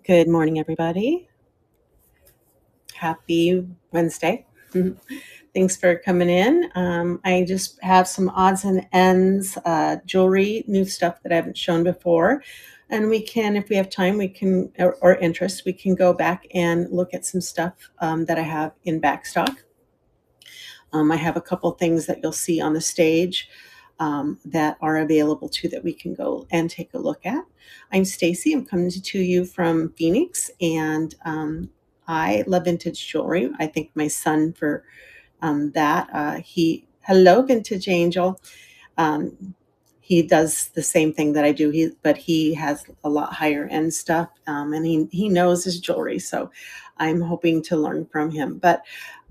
Good morning, everybody. Happy Wednesday. Thanks for coming in. I just have some odds and ends jewelry, new stuff that I haven't shown before. And we can, if we have time, we can, or interest, we can go back and look at some stuff that I have in back stock. I have a couple things that you'll see on the stage that are available too that we can go and take a look at. I'm Stacy. I'm coming to you from Phoenix, and I love vintage jewelry. I thank my son for that. Hello, Vintage Angel. He does the same thing that I do. But he has a lot higher end stuff, and he knows his jewelry. So I'm hoping to learn from him. But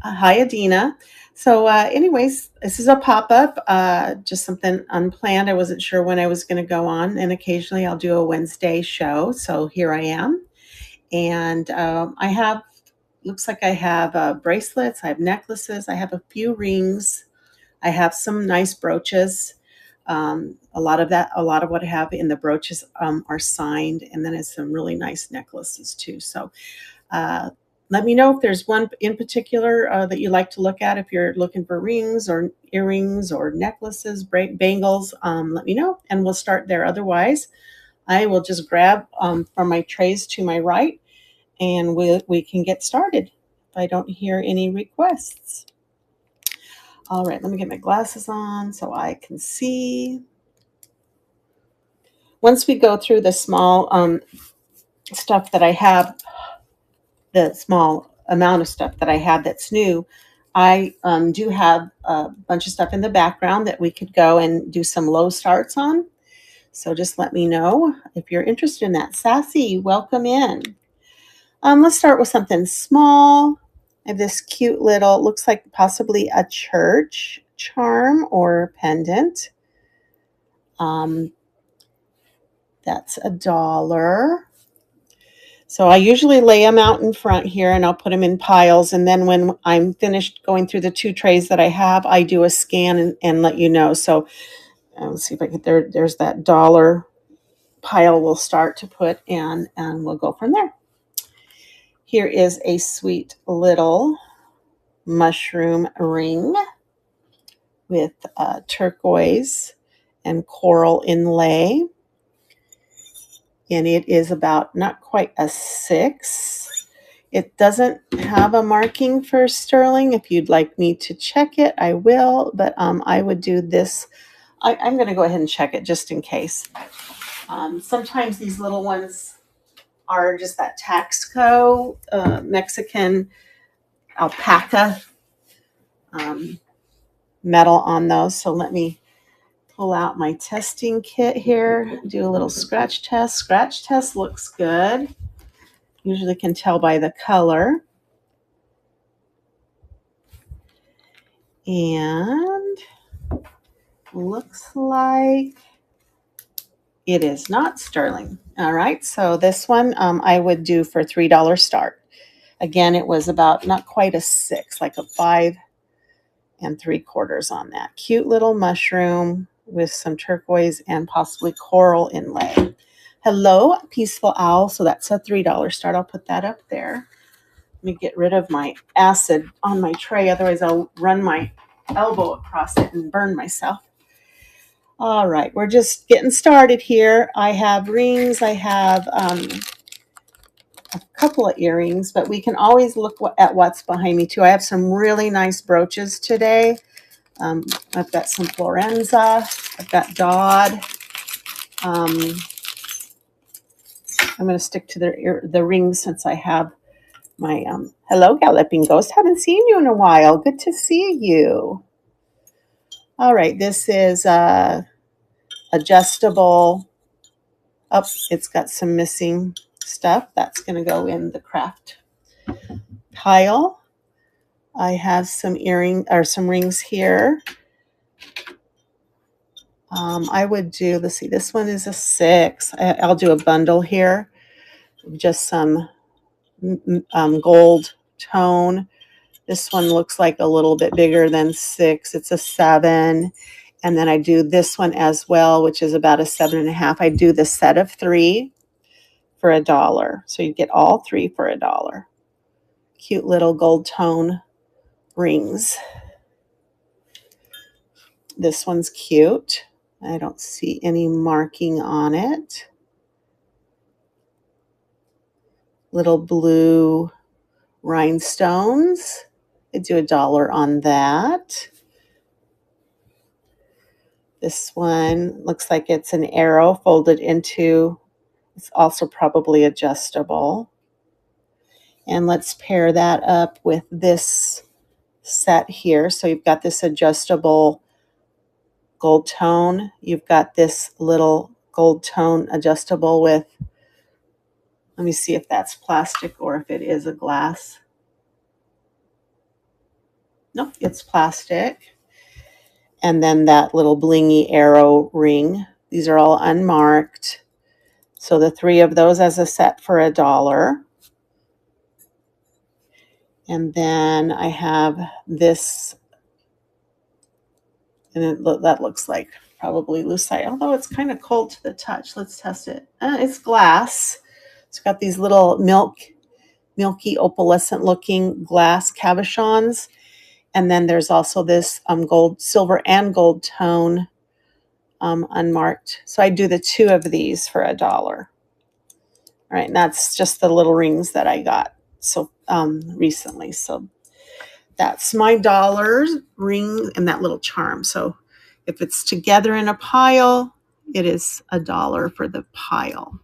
hi, Adina. So, anyways, this is a pop up, just something unplanned. I wasn't sure when I was going to go on, and occasionally I'll do a Wednesday show. So here I am, and looks like I have bracelets, I have necklaces, I have a few rings, I have some nice brooches. A lot of what I have in the brooches are signed, and then it's some really nice necklaces too. So let me know if there's one in particular that you like to look at. If you're looking for rings or earrings or necklaces, bangles, let me know, and we'll start there. Otherwise, I will just grab from my trays to my right, and we can get started if I don't hear any requests. All right, let me get my glasses on so I can see. Once we go through the small stuff that I have, the small amount of stuff that I have that's new, I do have a bunch of stuff in the background that we could go and do some low starts on. So just let me know if you're interested in that. Sassy, welcome in. Let's start with something small. I have this cute little, looks like possibly a church charm or pendant. That's $1. So I usually lay them out in front here, and I'll put them in piles. And then when I'm finished going through the 2 trays that I have, I do a scan and let you know. So let's see if I get there. There's that $1 pile we'll start to put in, and we'll go from there. Here is a sweet little mushroom ring with turquoise and coral inlay. And it is about not quite a 6. It doesn't have a marking for sterling. If you'd like me to check it, I will. But I would do this. I'm going to go ahead and check it just in case. Sometimes these little ones are just that Taxco Mexican alpaca metal on those. So let me pull out my testing kit here, do a little scratch test. Scratch test looks good. Usually can tell by the color. And looks like it is not sterling. All right, so this one I would do for $3 start. Again, it was about not quite a 6, like a 5 3/4 on that. Cute little mushroom with some turquoise and possibly coral inlay. Hello, Peaceful Owl. So that's a $3 start. I'll put that up there. Let me get rid of my acid on my tray. Otherwise, I'll run my elbow across it and burn myself. All right, we're just getting started here. I have rings. I have a couple of earrings, but we can always look at what's behind me too. I have some really nice brooches today. I've got some Florenza. I've got Dodd. I'm going to stick to the rings since I have my hello, Galloping Ghost. Haven't seen you in a while. Good to see you. All right, this is adjustable. Oh, it's got some missing stuff. That's going to go in the craft pile. I have some rings here. I would do, let's see, this one is a 6. I'll do a bundle here. Just some gold tone. This one looks like a little bit bigger than 6. It's a 7. And then I do this one as well, which is about a 7.5. I do the set of 3. for $1. So you get all 3 for $1. Cute little gold tone rings. This one's cute. I don't see any marking on it. Little blue rhinestones. I do $1 on that. This one looks like it's an arrow folded into, it's also probably adjustable. And let's pair that up with this set here. So you've got this adjustable gold tone. You've got this little gold tone adjustable with, let me see if that's plastic or if it is a glass. Nope, it's plastic. And then that little blingy arrow ring. These are all unmarked. So the 3 of those as a set for $1. And then I have this, and that looks like probably lucite, although it's kind of cold to the touch. Let's test it. It's glass. It's got these little milky opalescent looking glass cabochons. And then there's also this gold, silver and gold tone unmarked. So I do the 2 of these for $1. All right, and that's just the little rings that I got so recently. So that's my dollars, ring, and that little charm. So if it's together in a pile, it is $1 for the pile.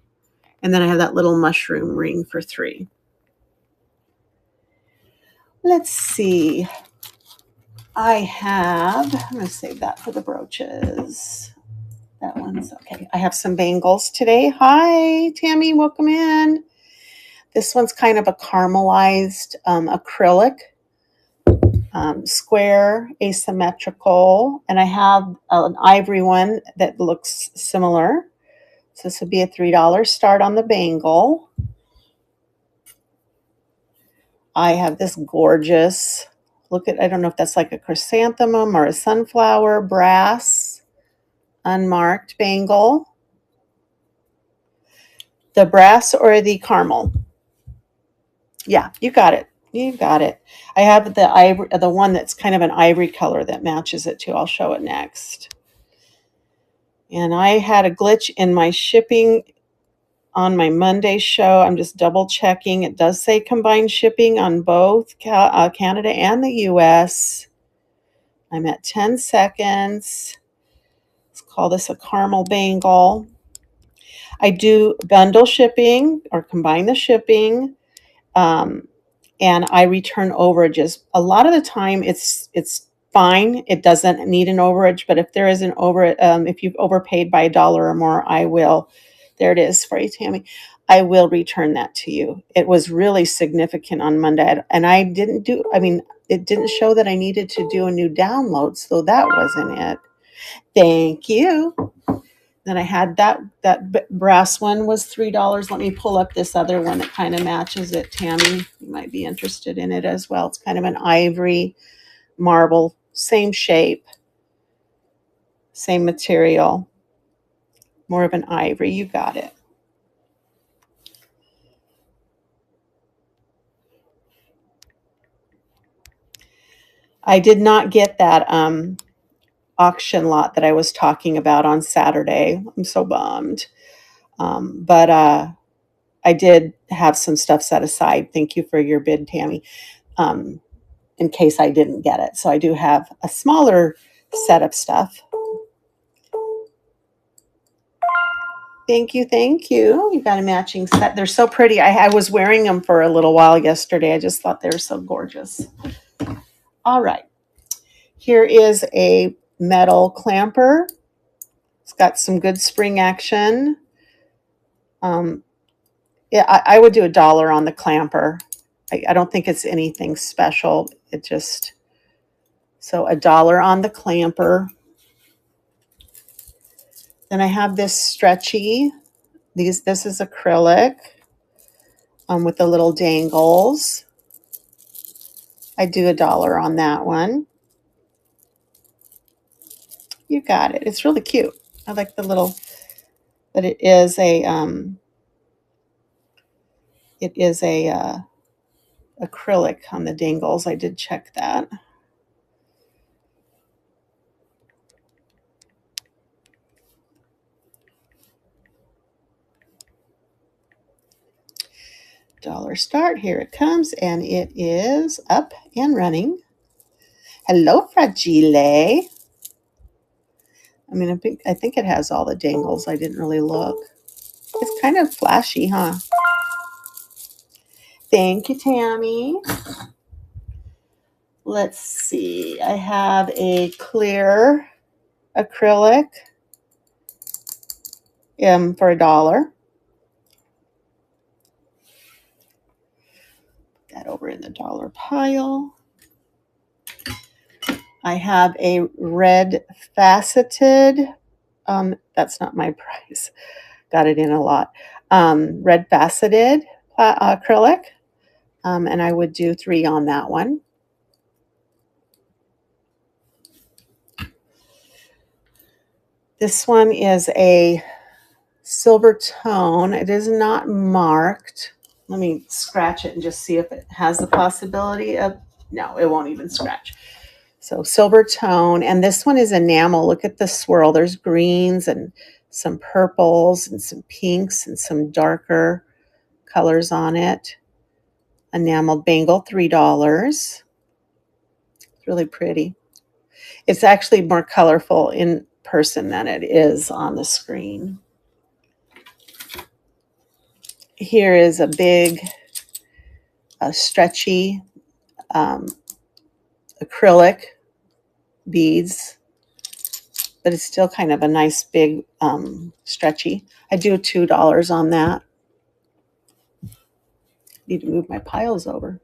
And then I have that little mushroom ring for 3. Let's see. I'm going to save that for the brooches. That one's okay. I have some bangles today. Hi, Tammy, welcome in. This one's kind of a caramelized acrylic, square, asymmetrical, and I have an ivory one that looks similar. So this would be a $3 start on the bangle. I have this gorgeous, I don't know if that's like a chrysanthemum or a sunflower, brass, unmarked bangle. The brass or the caramel? Yeah, you got it. You got it. I have the one that's kind of an ivory color that matches it too. I'll show it next. And I had a glitch in my shipping on my Monday show. I'm just double checking. It does say combined shipping on both Canada and the US. I'm at 10 seconds. Let's call this a caramel bangle. I do bundle shipping or combine the shipping. And I return overages. A lot of the time it's fine. It doesn't need an overage, but if there is an if you've overpaid by $1 or more, I will, there it is for you, Tammy. I will return that to you. It was really significant on Monday. And it didn't show that I needed to do a new download, so that wasn't it. Thank you. Then I had that brass one was $3. Let me pull up this other one that kind of matches it, Tammy. You might be interested in it as well. It's kind of an ivory marble, same shape, same material, more of an ivory. You got it. I did not get that auction lot that I was talking about on Saturday. I'm so bummed. But I did have some stuff set aside. Thank you for your bid, Tammy, in case I didn't get it. So I do have a smaller set of stuff. Thank you. Thank you. You got a matching set. They're so pretty. I was wearing them for a little while yesterday. I just thought they were so gorgeous. All right. Here is a metal clamper. It's got some good spring action. Yeah, I would do $1 on the clamper. I don't think it's anything special. So $1 on the clamper. Then I have this stretchy. This is acrylic with the little dangles. I do $1 on that one. You got it. It's really cute. I like the little, that it is a It is a acrylic on the dangles. I did check that. Dollar Start, here it comes, and it is up and running. Hello, Fragile. I mean, I think it has all the dangles. I didn't really look. It's kind of flashy, huh? Thank you, Tammy. Let's see. I have a clear acrylic for $1. Put that over in the dollar pile. I have a red faceted. That's not my price. Got it in a lot. Red faceted acrylic. And I would do 3 on that one. This one is a silver tone. It is not marked. Let me scratch it and just see if it has the possibility of, no, it won't even scratch. So silver tone, and this one is enamel. Look at the swirl. There's greens and some purples and some pinks and some darker colors on it. Enameled bangle, $3. It's really pretty. It's actually more colorful in person than it is on the screen. Here is a big, stretchy acrylic beads, but it's still kind of a nice big stretchy. I do $2 on that. Need to move my piles over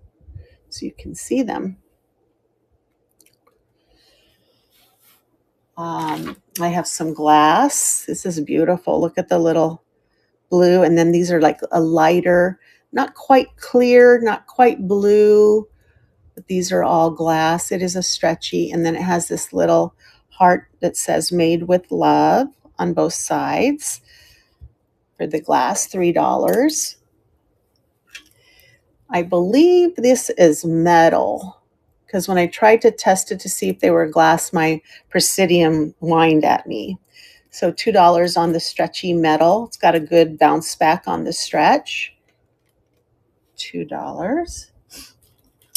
so you can see them. I have some glass. This is beautiful. Look at the little blue, and then these are like a lighter, not quite clear, not quite blue, but these are all glass. It is a stretchy, and then it has this little heart that says made with love on both sides. For the glass, $3. I believe this is metal, because when I tried to test it to see if they were glass, my Presidium whined at me. So $2 on the stretchy metal. It's got a good bounce back on the stretch. $2.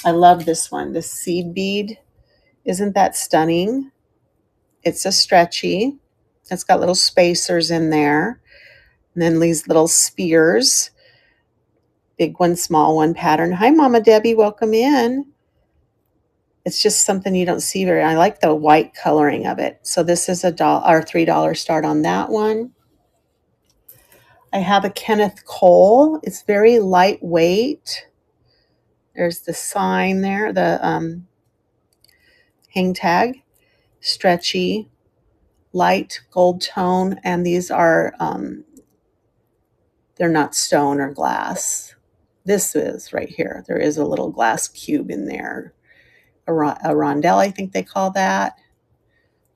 I love this one, the seed bead. Isn't that stunning? It's a stretchy. It's got little spacers in there. And then these little spears. Big one, small one pattern. Hi, Mama Debbie. Welcome in. It's just something you don't see very. I like the white coloring of it. So this is $3 start on that one. I have a Kenneth Cole. It's very lightweight. There's the sign there, the hang tag, stretchy, light gold tone, and these are they're not stone or glass. This is right here. There is a little glass cube in there. A rondelle, I think they call that.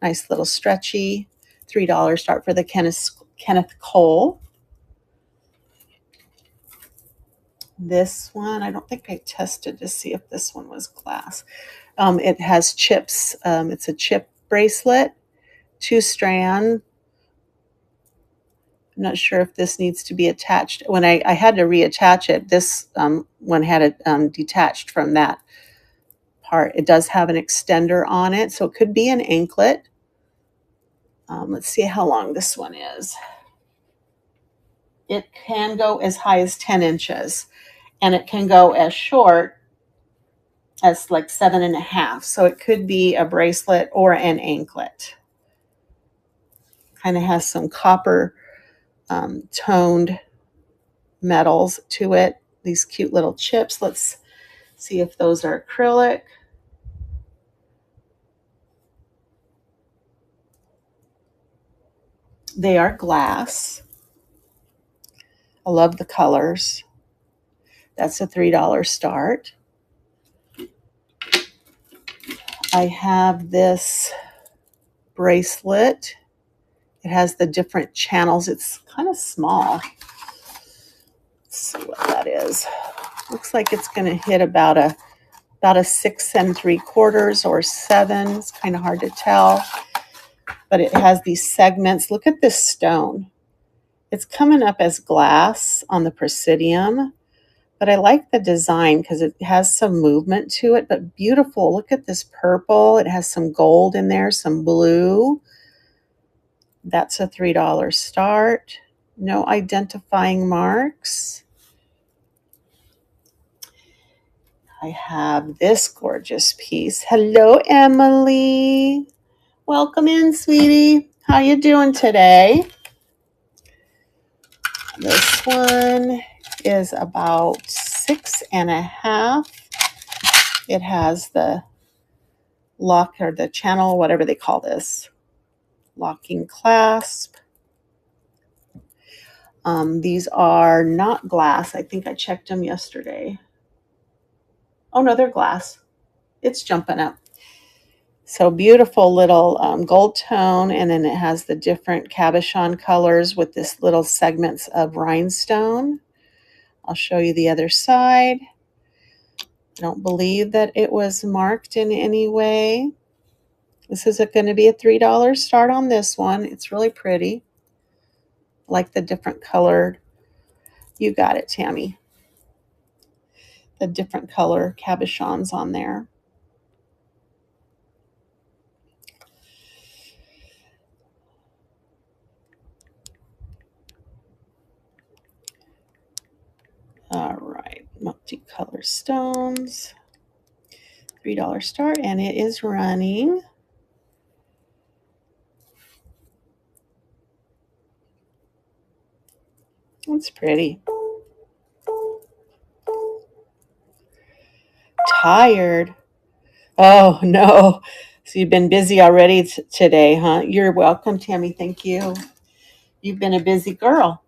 Nice little stretchy. $3 start for the Kenneth Cole. This one, I don't think I tested to see if this one was glass. It has chips. It's a chip bracelet, 2-strand. I'm not sure if this needs to be attached. When I had to reattach it, this one had it detached from that part. It does have an extender on it, so it could be an anklet. Let's see how long this one is. It can go as high as 10 inches, and it can go as short as like 7.5. So it could be a bracelet or an anklet. Kind of has some copper toned metals to it. These cute little chips. Let's see if those are acrylic. They are glass. I love the colors. That's a $3 start. I have this bracelet. It has the different channels. It's kind of small. Let's see what that is. Looks like it's going to hit about a 6 3/4 or 7. It's kind of hard to tell, but it has these segments. Look at this stone. It's coming up as glass on the Presidium, but I like the design because it has some movement to it, but beautiful. Look at this purple. It has some gold in there, some blue. That's a $3 start. No identifying marks. I have this gorgeous piece. Hello, Emily. Welcome in, sweetie. How you doing today? This one is about 6.5. It has the lock or the channel, whatever they call this, locking clasp. These are not glass. I think I checked them yesterday. Oh no, they're glass. It's jumping up. So beautiful little gold tone, and then it has the different cabochon colors with this little segments of rhinestone. I'll show you the other side. I don't believe that it was marked in any way. This is going to be a $3 start on this one. It's really pretty. I like the different colored. You got it, Tammy. The different color cabochons on there. All right, multicolor stones. $3 start, and it is running. It's pretty. Tired. Oh, no. So you've been busy already today, huh? You're welcome, Tammy. Thank you. You've been a busy girl.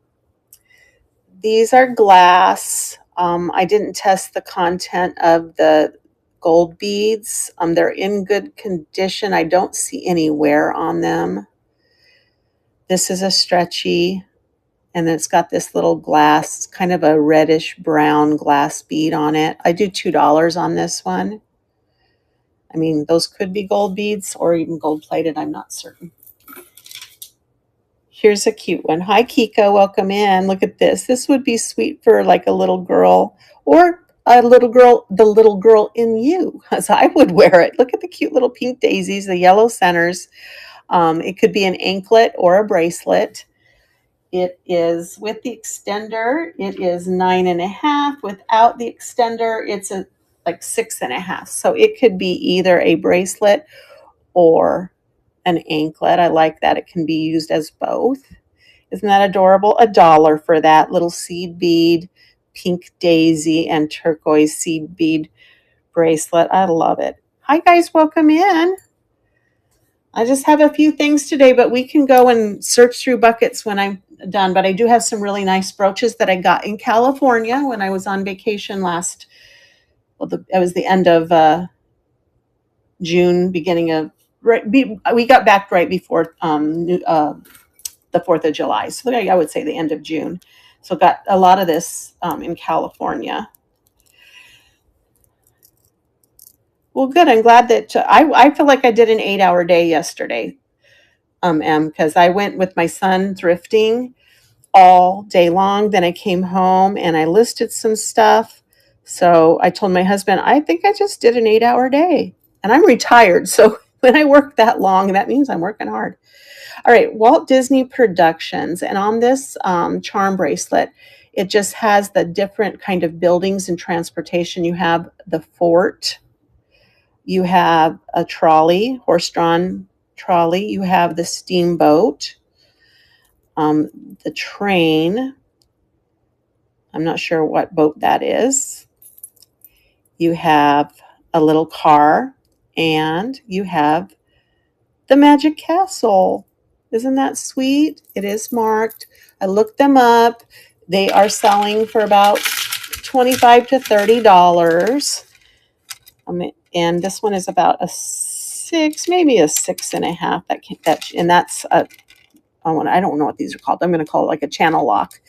These are glass. I didn't test the content of the gold beads. They're in good condition. I don't see any wear on them. This is a stretchy, and it's got this little glass, kind of a reddish brown glass bead on it. I do $2 on this one. I mean, those could be gold beads or even gold plated. I'm not certain. Here's a cute one. Hi, Kiko. Welcome in. Look at this. This would be sweet for like a little girl or a little girl, the little girl in you, as I would wear it. Look at the cute little pink daisies, the yellow centers. It could be an anklet or a bracelet. It is with the extender. It is 9.5. Without the extender, it's like 6.5. So it could be either a bracelet or an anklet. I like that. It can be used as both. Isn't that adorable? $1 for that little seed bead, pink daisy, and turquoise seed bead bracelet. I love it. Hi, guys. Welcome in. I just have a few things today, but we can go and search through buckets when I'm done. But I do have some really nice brooches that I got in California when I was on vacation last. Well, it was the end of June, beginning of we got back right before the 4th of July. So I would say the end of June. So got a lot of this in California. Well, good. I'm glad that I feel like I did an 8-hour day yesterday, because I went with my son thrifting all day long. Then I came home and I listed some stuff. So I told my husband, I think I just did an 8-hour day, and I'm retired. So when I work that long, that means I'm working hard. All right, Walt Disney Productions. And on this charm bracelet, it just has the different kind of buildings and transportation. You have the fort. You have a trolley, horse-drawn trolley. You have the steamboat, the train. I'm not sure what boat that is. You have a little car, and you have the Magic Castle. Isn't that sweet? It is marked. I looked them up. They are selling for about $25 to $30. And this one is about a 6, maybe a 6.5. And that's I don't know what these are called. I'm going to call it like a channel lock.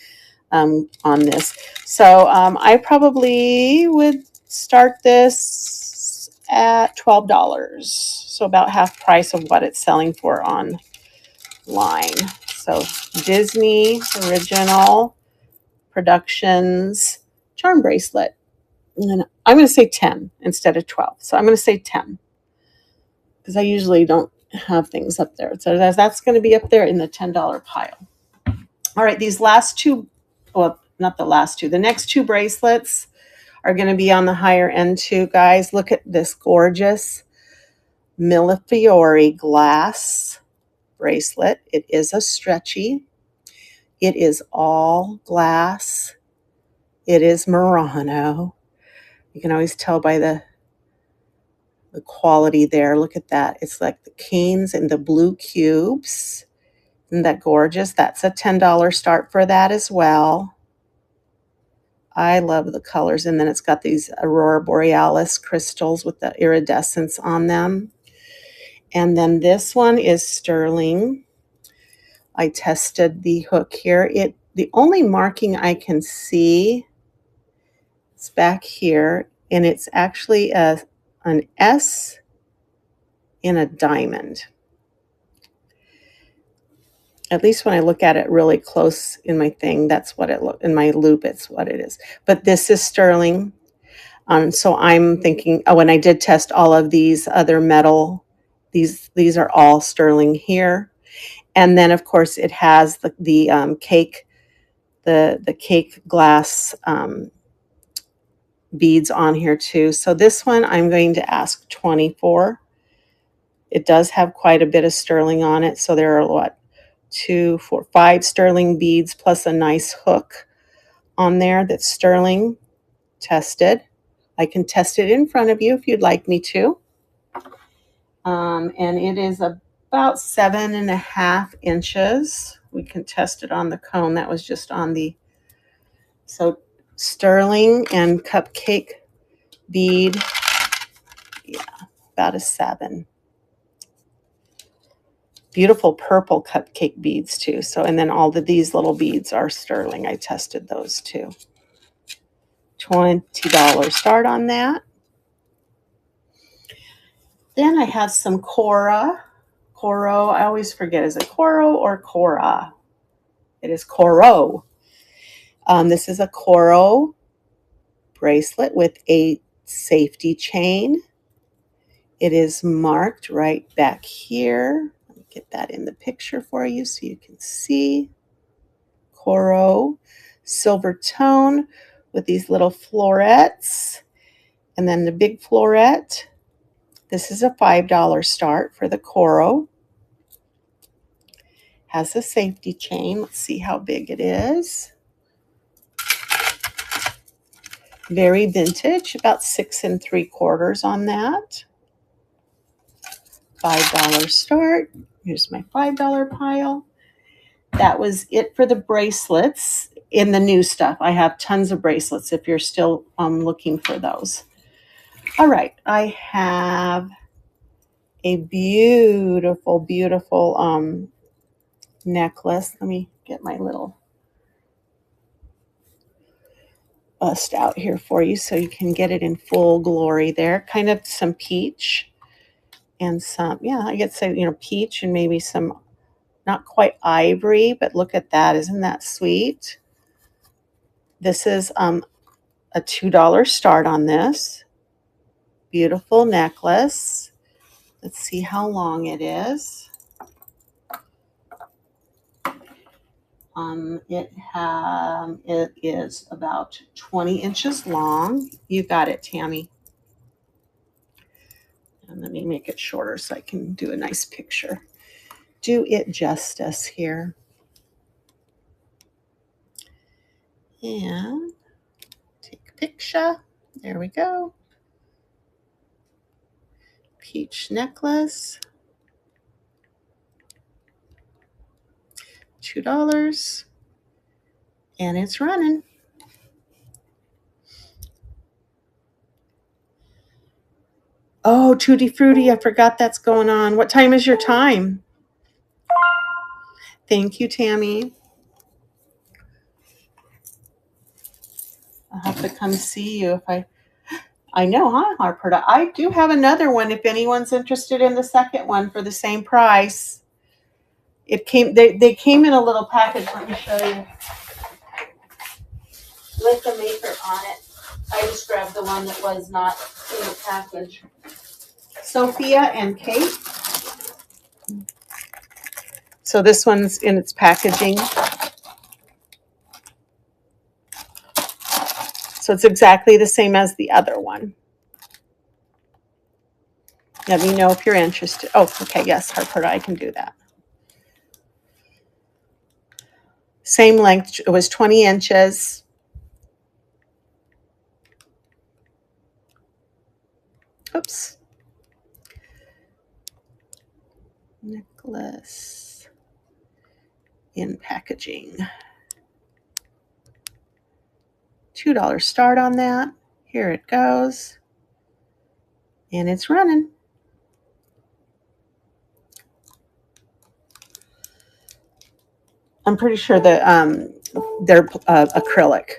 on this. So I probably would start this at $12. So about half price of what it's selling for online. So Disney Original Productions charm bracelet. And I'm going to say 10 instead of 12. So I'm going to say 10 because I usually don't have things up there. So that's going to be up there in the $10 pile. All right, these last two, well, not the last two, the next two bracelets are going to be on the higher end too, guys. Look at this gorgeous Millefiori glass bracelet. It is a stretchy. It is all glass. It is Murano. You can always tell by the quality there. Look at that. It's like the canes and the blue cubes. Isn't that gorgeous? That's a $10 start for that as well. I love the colors. And then it's got these Aurora Borealis crystals with the iridescence on them. And then this one is sterling. I tested the hook here. The only marking I can see is back here, and it's actually an S in a diamond. At least when I look at it really close in my thing, that's what it looks in my loop. It's what it is. But this is sterling. So I'm thinking, oh, and I did test all of these other metal. These are all sterling here. And then of course it has the cake, the cake glass beads on here too. So this one I'm going to ask 24. It does have quite a bit of sterling on it. So there are what? 2, 4, 5 sterling beads plus a nice hook on there that's sterling tested. I can test it in front of you if you'd like me to. And it is about 7.5 inches. We can test it on the cone. That was just on the, so sterling and cupcake bead. Yeah, about a 7. Beautiful purple cupcake beads too. So, and then all of these little beads are sterling. I tested those too. $20 start on that. Then I have some Coro. I always forget, is it Coro or Cora? It is Coro. This is a Coro bracelet with a safety chain. It is marked right back here. Let me get that in the picture for you so you can see. Coro, silver tone with these little florets. And then the big floret. This is a $5 start for the Coro. Has a safety chain. Let's see how big it is. Very vintage, about 6 3/4 on that. $5 start. Here's my $5 pile. That was it for the bracelets in the new stuff. I have tons of bracelets if you're still looking for those. All right, I have a beautiful, beautiful necklace. Let me get my little bust out here for you so you can get it in full glory there. Kind of some peach and some, yeah, I get to say, peach and maybe some, not quite ivory, but look at that. Isn't that sweet? This is a $2 start on this. Beautiful necklace. Let's see how long it is. It is about 20 inches long. You got it, Tammy. And let me make it shorter so I can do a nice picture. Do it justice here. And take a picture. There we go. Peach necklace. $2. And it's running. Oh, Tutti Frutti, I forgot that's going on. What time is your time? Thank you, Tammy. I'll have to come see you if I know, huh, Harper? I do have another one if anyone's interested in the second one for the same price. They came in a little package. Let me show you. With the maker on it. I just grabbed the one that was not in the package. Sophia and Kate. So this one's in its packaging. So it's exactly the same as the other one. Let me know if you're interested. Oh, okay, yes, Harper, I can do that. Same length, it was 20 inches. Oops. Necklace in packaging. $2 start on that. Here it goes. And it's running. I'm pretty sure that they're acrylic.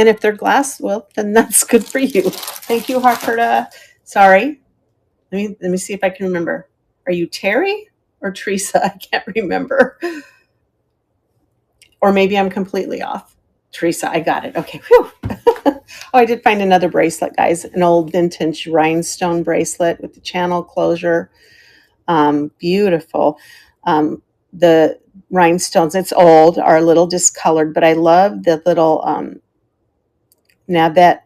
And if they're glass, well, then that's good for you. Thank you, Harperta. Sorry. Let me see if I can remember. Are you Terry or Teresa? I can't remember. Or maybe I'm completely off. Teresa, I got it. Okay. Whew. Oh, I did find another bracelet, guys. An old vintage rhinestone bracelet with the channel closure. Beautiful. The rhinestones, it's old, are a little discolored, but I love the little Nabet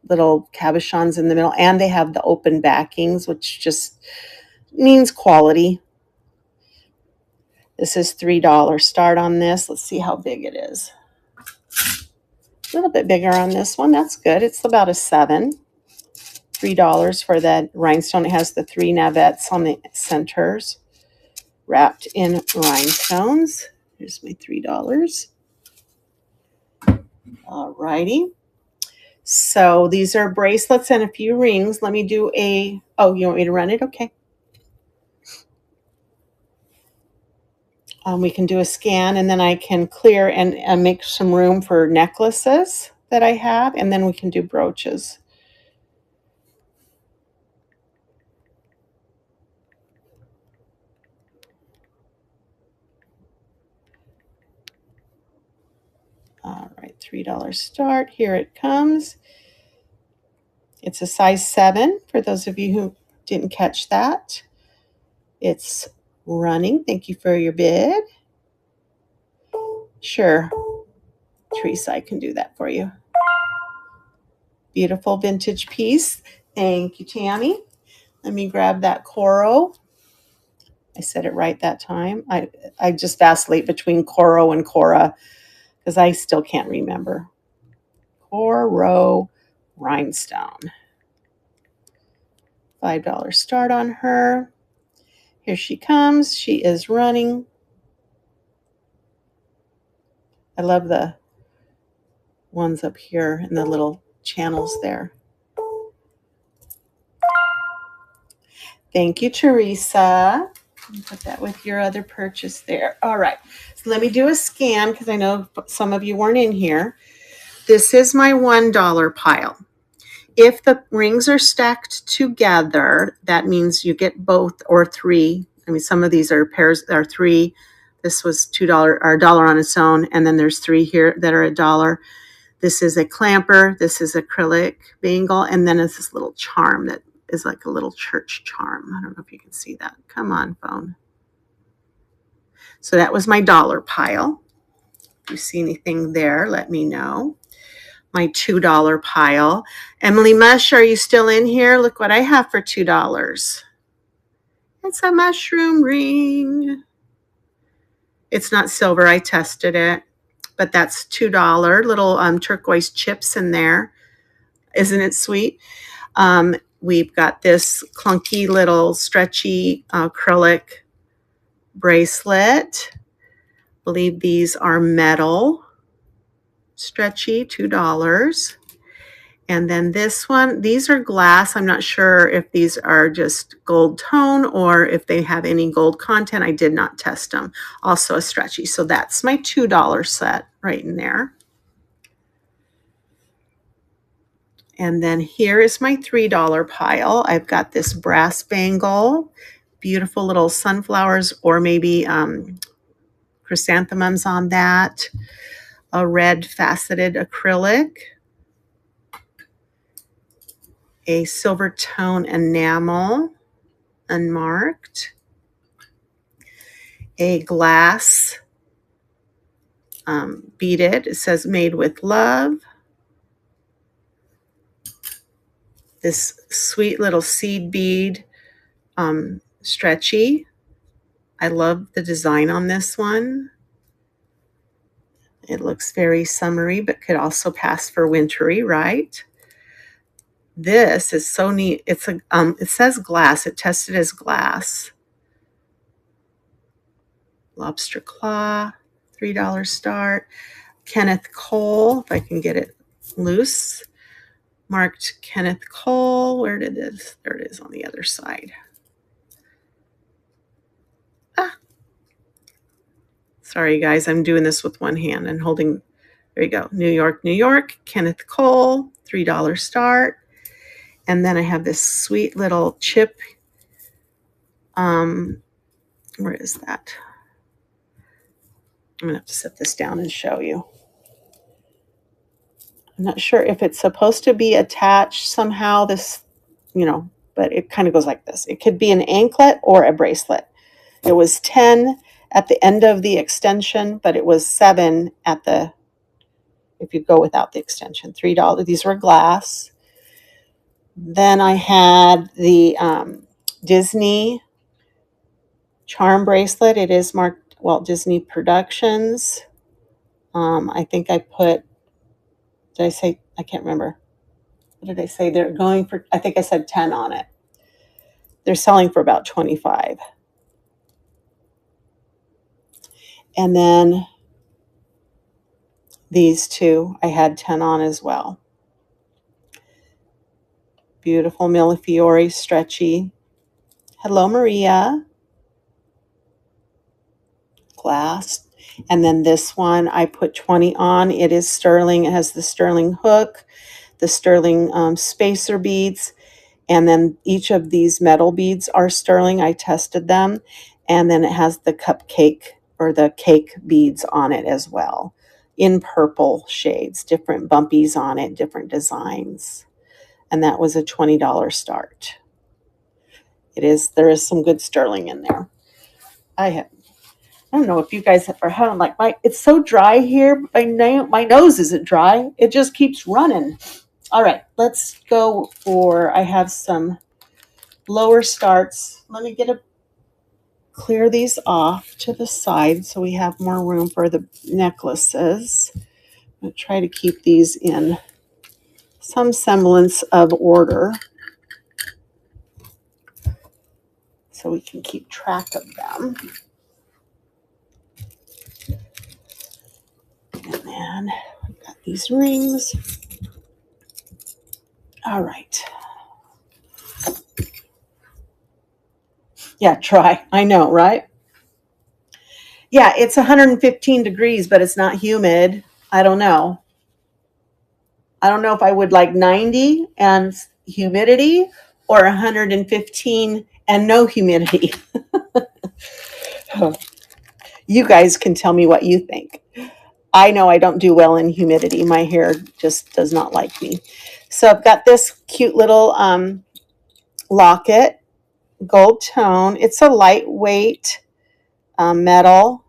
little cabochons in the middle, and they have the open backings, which just means quality. This is $3 start on this. Let's see how big it is. A little bit bigger on this one. That's good. It's about a 7. $3 for that rhinestone. It has the 3 Nabets on the centers wrapped in rhinestones. Here's my $3. All righty. So these are bracelets and a few rings. Let me do a, oh, you want me to run it? Okay. We can do a scan, and then I can clear and make some room for necklaces that I have, and then we can do brooches. All right, $3 start. Here it comes. It's a size 7 for those of you who didn't catch that. It's running. Thank you for your bid. Sure, Teresa, I can do that for you. Beautiful vintage piece. Thank you, Tammy. Let me grab that Coro. I said it right that time. I just vacillate between Coro and Cora because I still can't remember. Coro rhinestone. $5 start on her. Here she comes. She is running. I love the ones up here and the little channels there. Thank you, Teresa. Put that with your other purchase there. All right. So let me do a scan because I know some of you weren't in here. This is my $1 pile. If the rings are stacked together, that means you get both or 3. I mean, some of these are pairs, are 3. This was $2 or $1 on its own, and then there's 3 here that are $1. This is a clamper. This is acrylic bangle, and then it's this little charm that is like a little church charm. I don't know if you can see that. Come on, phone. So that was my dollar pile. If you see anything there, let me know. My $2 pile. Emily Mush, are you still in here? Look what I have for $2. It's a mushroom ring. It's not silver. I tested it, but that's $2. Little turquoise chips in there. Isn't it sweet? We've got this clunky little stretchy acrylic bracelet. I believe these are metal. Stretchy, $2. And then this one, these are glass. I'm not sure if these are just gold tone or if they have any gold content. I did not test them. Also a stretchy. So that's my $2 set right in there. And then here is my $3 pile. I've got this brass bangle, beautiful little sunflowers or maybe chrysanthemums on that, a red faceted acrylic, a silver tone enamel, unmarked, a glass beaded. It says made with love. This sweet little seed bead, stretchy. I love the design on this one. It looks very summery, but could also pass for wintry, right? This is so neat. It's a it says glass. It tested as glass. Lobster claw, $3 start. Kenneth Cole, if I can get it loose. Marked Kenneth Cole. Where did this? There it is on the other side. Ah. Sorry, guys. I'm doing this with one hand and holding. There you go. New York, New York. Kenneth Cole, $3 start. And then I have this sweet little chip. Where is that? I'm going to have to set this down and show you. I'm not sure if it's supposed to be attached somehow, this, but it kind of goes like this. It could be an anklet or a bracelet. It was 10 at the end of the extension, but it was 7 at the, if you go without the extension, $3. These were glass. Then I had the Disney charm bracelet. It is marked Walt Disney Productions. I think I put, did I say, I can't remember. What did I say? They're going for, I think I said 10 on it. They're selling for about 25. And then these two I had 10 on as well. Beautiful Millefiori, stretchy. Hello, Maria. Glass. And then this one I put 20 on. It is sterling. It has the sterling hook, the sterling spacer beads, and then each of these metal beads are sterling. I tested them. And then it has the cupcake or the cake beads on it as well, in purple shades, different bumpies on it, different designs. And that was a $20 start. There is some good sterling in there. I don't know if you guys are having it's so dry here. My nose isn't dry. It just keeps running. All right, let's go I have some lower starts. Let me clear these off to the side so we have more room for the necklaces. I'm going to try to keep these in some semblance of order so we can keep track of them. And then we've got these rings. All right. Yeah, try. I know, right? Yeah, it's 115 degrees, but it's not humid. I don't know. I don't know if I would like 90 and humidity or 115 and no humidity. You guys can tell me what you think. I know I don't do well in humidity. My hair just does not like me. So I've got this cute little locket, gold tone. It's a lightweight metal.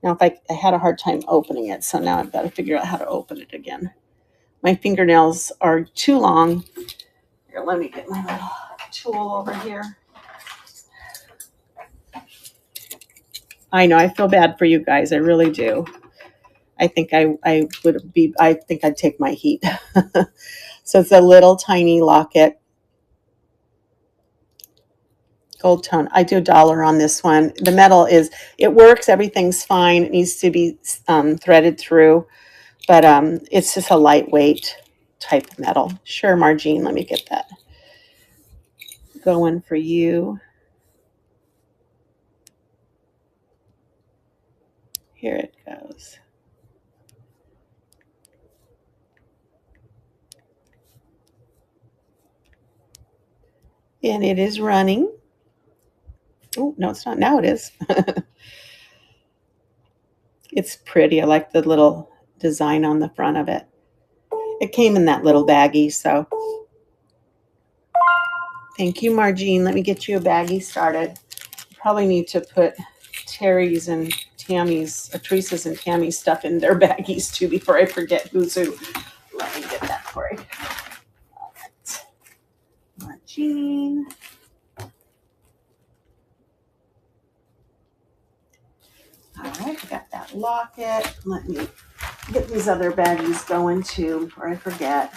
Now, if I had a hard time opening it, so now I've got to figure out how to open it again. My fingernails are too long. Here, let me get my little tool over here. I know, I feel bad for you guys. I really do. I think I think I'd take my heat. So it's a little tiny locket. Gold tone. I do $1 on this one. The metal it works. Everything's fine. It needs to be threaded through, but it's just a lightweight type metal. Sure, Margene, let me get that going for you. Here it goes. And it is running. Oh, no, it's not. Now it is. It's pretty. I like the little design on the front of it. It came in that little baggie, so thank you, Margene. Let me get you a baggie started. Probably need to put Terry's and Tammy's, Teresa's and Tammy's stuff in their baggies too before I forget who's who. Let me get that for you. All right. Margene. All right, I got that locket. Let me get these other baggies going too before I forget.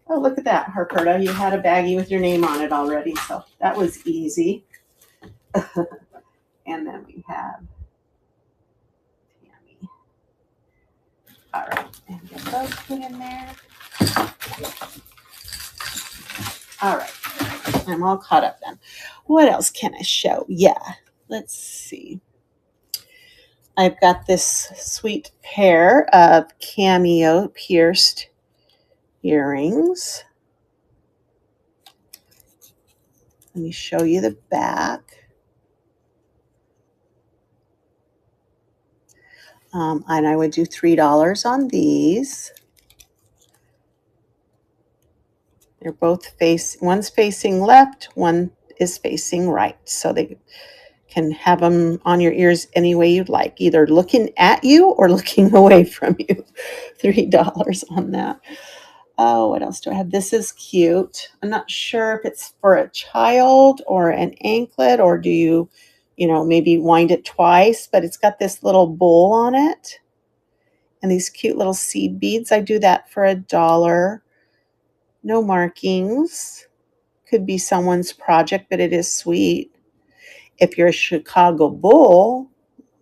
Oh, look at that, Harperta. You had a baggie with your name on it already, so that was easy. And then we have Tammy. All right, and get those put in there. All right, I'm all caught up then. What else can I show? Yeah, let's see. I've got this sweet pair of cameo pierced earrings. Let me show you the back. And I would do $3 on these. They're both one's facing left, one is facing right. So they can have them on your ears any way you'd like, either looking at you or looking away from you. $3 on that. Oh, what else do I have? This is cute. I'm not sure if it's for a child or an anklet, or do you maybe wind it twice, but it's got this little bowl on it and these cute little seed beads. I do that for $1. No markings. Could be someone's project, but it is sweet. If you're a Chicago Bull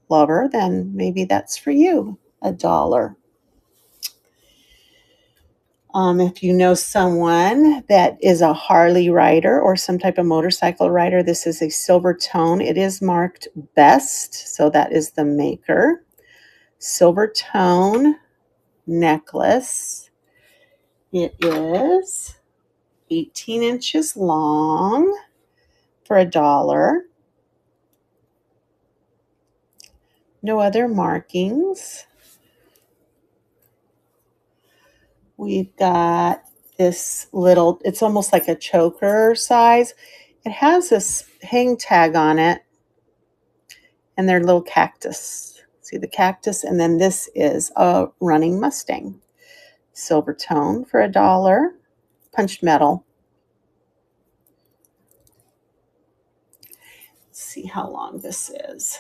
lover, then maybe that's for you. $1. If you know someone that is a Harley rider or some type of motorcycle rider, this is a silver tone. It is marked best, so that is the maker. Silver tone necklace. It is 18 inches long for $1. No other markings. We've got this little, it's almost like a choker size. It has this hang tag on it, and they're little cactus. See the cactus? And then this is a running Mustang. Silver tone for $1. Punched metal. Let's see how long this is.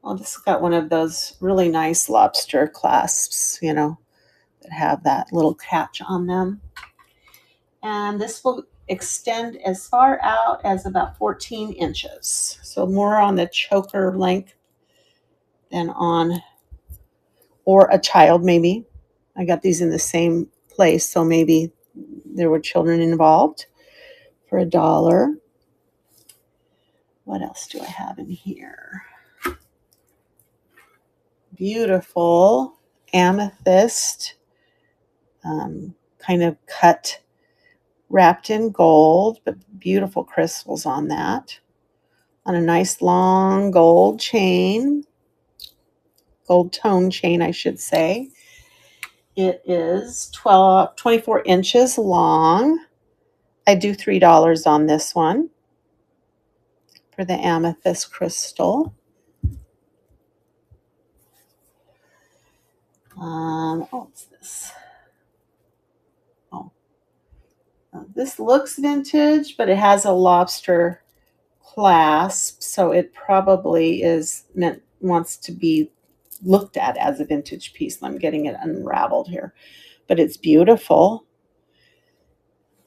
Oh, this has got one of those really nice lobster clasps, that have that little catch on them. And this will extend as far out as about 14 inches. So more on the choker length than on, or a child maybe. I got these in the same place, so maybe there were children involved for $1. What else do I have in here? Beautiful amethyst, kind of cut, wrapped in gold, but beautiful crystals on that. On a nice long gold chain, gold tone chain, I should say. It is 24 inches long. I do $3 on this one for the amethyst crystal. What's this? This looks vintage, but it has a lobster clasp, so it probably wants to be looked at as a vintage piece. I'm getting it unraveled here, but it's beautiful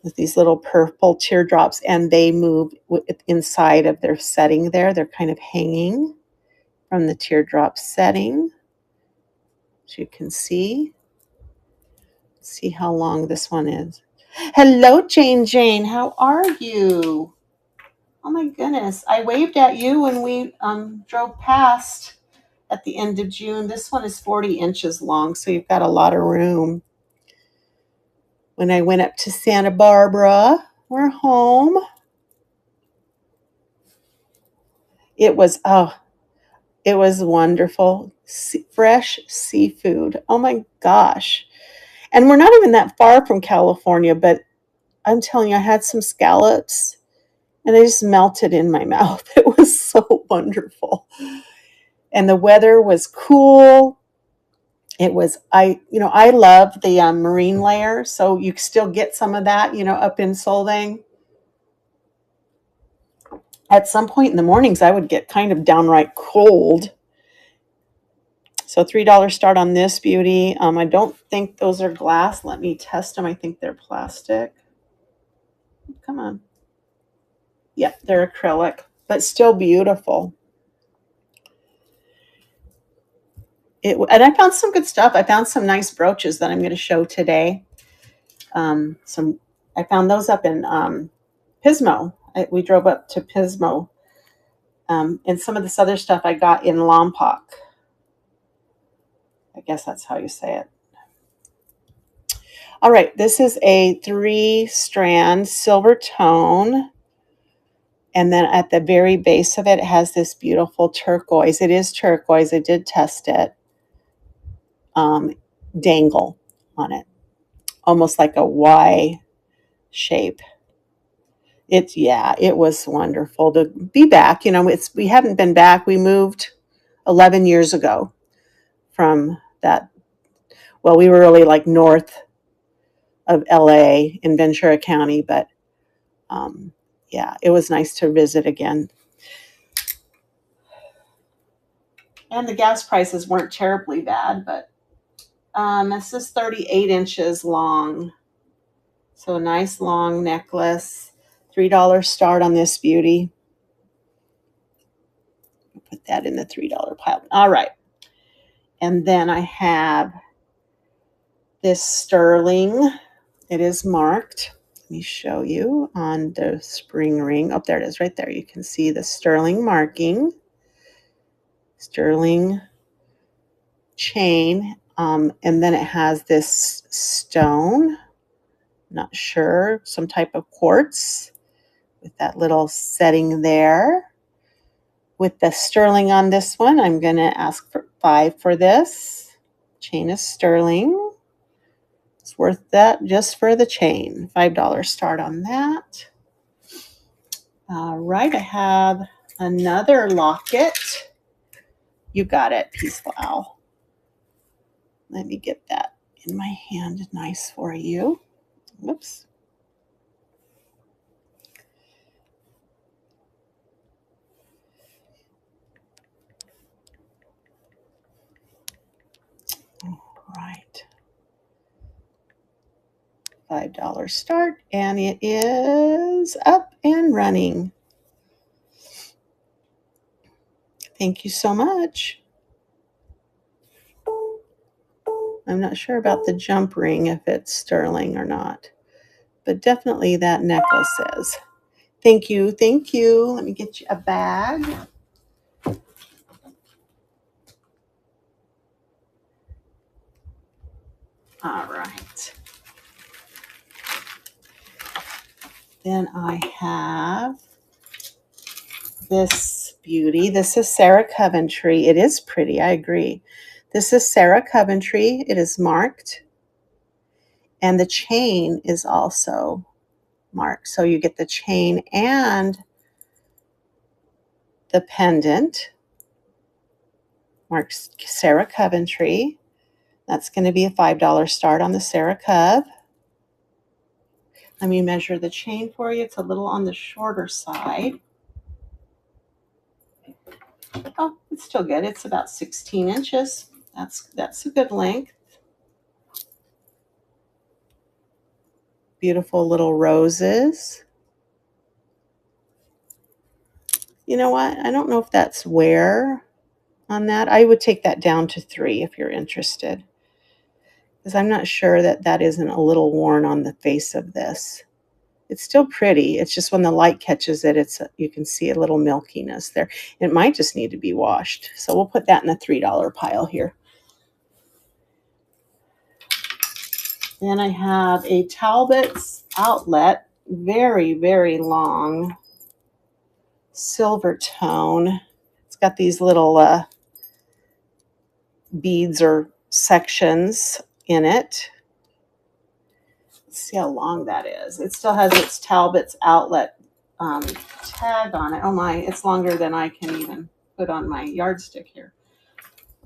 with these little purple teardrops, and they move inside of their setting there. They're kind of hanging from the teardrop setting, as you can see. See how long this one is. Hello, Jane. How are you? Oh my goodness. I waved at you when we drove past at the end of June. This one is 40 inches long, so you've got a lot of room. when I went up to Santa Barbara. We're home. It was wonderful. Fresh seafood. Oh my gosh. And we're not even that far from California, but I'm telling you, I had some scallops and they just melted in my mouth. It was so wonderful. And the weather was cool. It was, I love the marine layer, so you still get some of that, up in Solvang. At some point in the mornings, I would get kind of downright cold. So $3 start on this beauty. I don't think those are glass. Let me test them. I think they're plastic. Come on. Yep, they're acrylic, but still beautiful. And I found some good stuff. I found some nice brooches that I'm going to show today. I found those up in Pismo. We drove up to Pismo. And some of this other stuff I got in Lompoc. I guess that's how you say it. All right, this is a 3-strand silver tone. And then at the very base of it, it has this beautiful turquoise. It is turquoise. I did test it. Dangle on it. Almost like a Y shape. It was wonderful to be back. We haven't been back. We moved 11 years ago from that. Well, we were really like north of LA in Ventura County, but it was nice to visit again. And the gas prices weren't terribly bad, but this is 38 inches long. So a nice long necklace. $3 start on this beauty. Put that in the $3 pile. All right. And then I have this sterling. It is marked. Let me show you on the spring ring. Oh, there it is right there. You can see the sterling marking. Sterling chain. And then it has this stone. Not sure. Some type of quartz with that little setting there. With the sterling on this one, I'm going to ask for $5 for this. Chain is sterling. It's worth that just for the chain. $5 start on that. All right, I have another locket. You got it, Peaceful Owl. Let me get that in my hand nice for you. Whoops. All right. $5 start, and it is up and running. Thank you so much. I'm not sure about the jump ring, if it's sterling or not, but definitely that necklace is. Thank you. Thank you. Let me get you a bag. All right. Then I have this beauty. This is Sarah Coventry. It is pretty, I agree. This is Sarah Coventry. It is marked. And the chain is also marked. So you get the chain and the pendant. Marks Sarah Coventry. That's going to be a $5 start on the Sarah Cov. Let me measure the chain for you. It's a little on the shorter side. Oh, it's still good. It's about 16 inches. That's a good length. Beautiful little roses. You know what? I don't know if that's wear on that. I would take that down to 3 if you're interested, because I'm not sure that isn't a little worn on the face of this. It's still pretty. It's just when the light catches it, you can see a little milkiness there. It might just need to be washed. So we'll put that in the $3 pile here. Then I have a Talbot's Outlet, very, very long silver tone. It's got these little beads or sections in it. Let's see how long that is. It still has its Talbot's Outlet tag on it. Oh my, it's longer than I can even put on my yardstick here.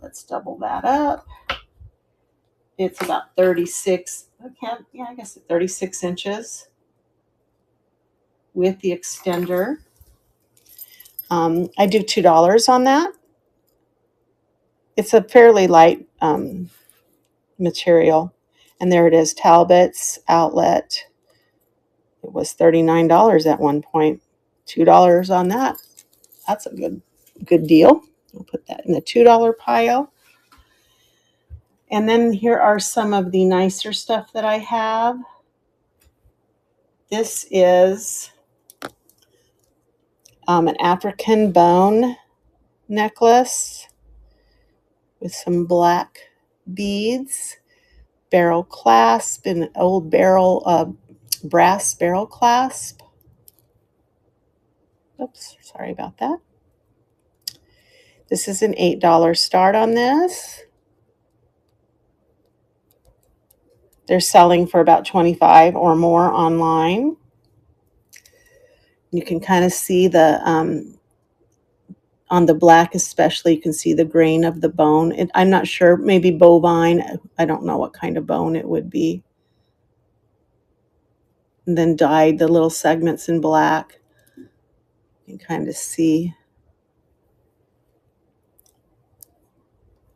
Let's double that up. It's about 36, I guess 36 inches with the extender. I do $2 on that. It's a fairly light material. And there it is, Talbot's Outlet. It was $39 at one point. $2 on that. That's a good deal. I'll put that in the $2 pile. And then here are some of the nicer stuff that I have. This is an African bone necklace with some black beads, barrel clasp, and an old brass barrel clasp. Oops, sorry about that. This is an $8 start on this. They're selling for about $25 or more online. You can kind of see the on the black especially, you can see the grain of the bone. I'm not sure, maybe bovine. I don't know what kind of bone it would be. And then dyed the little segments in black. You can kind of see.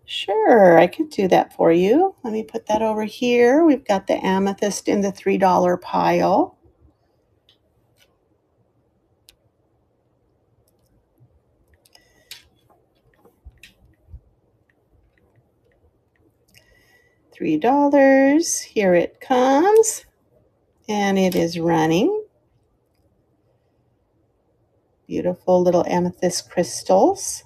Sure, I could do that for you. Let me put that over here. We've got the amethyst in the $3 pile. $3. Here it comes. And it is running. Beautiful little amethyst crystals.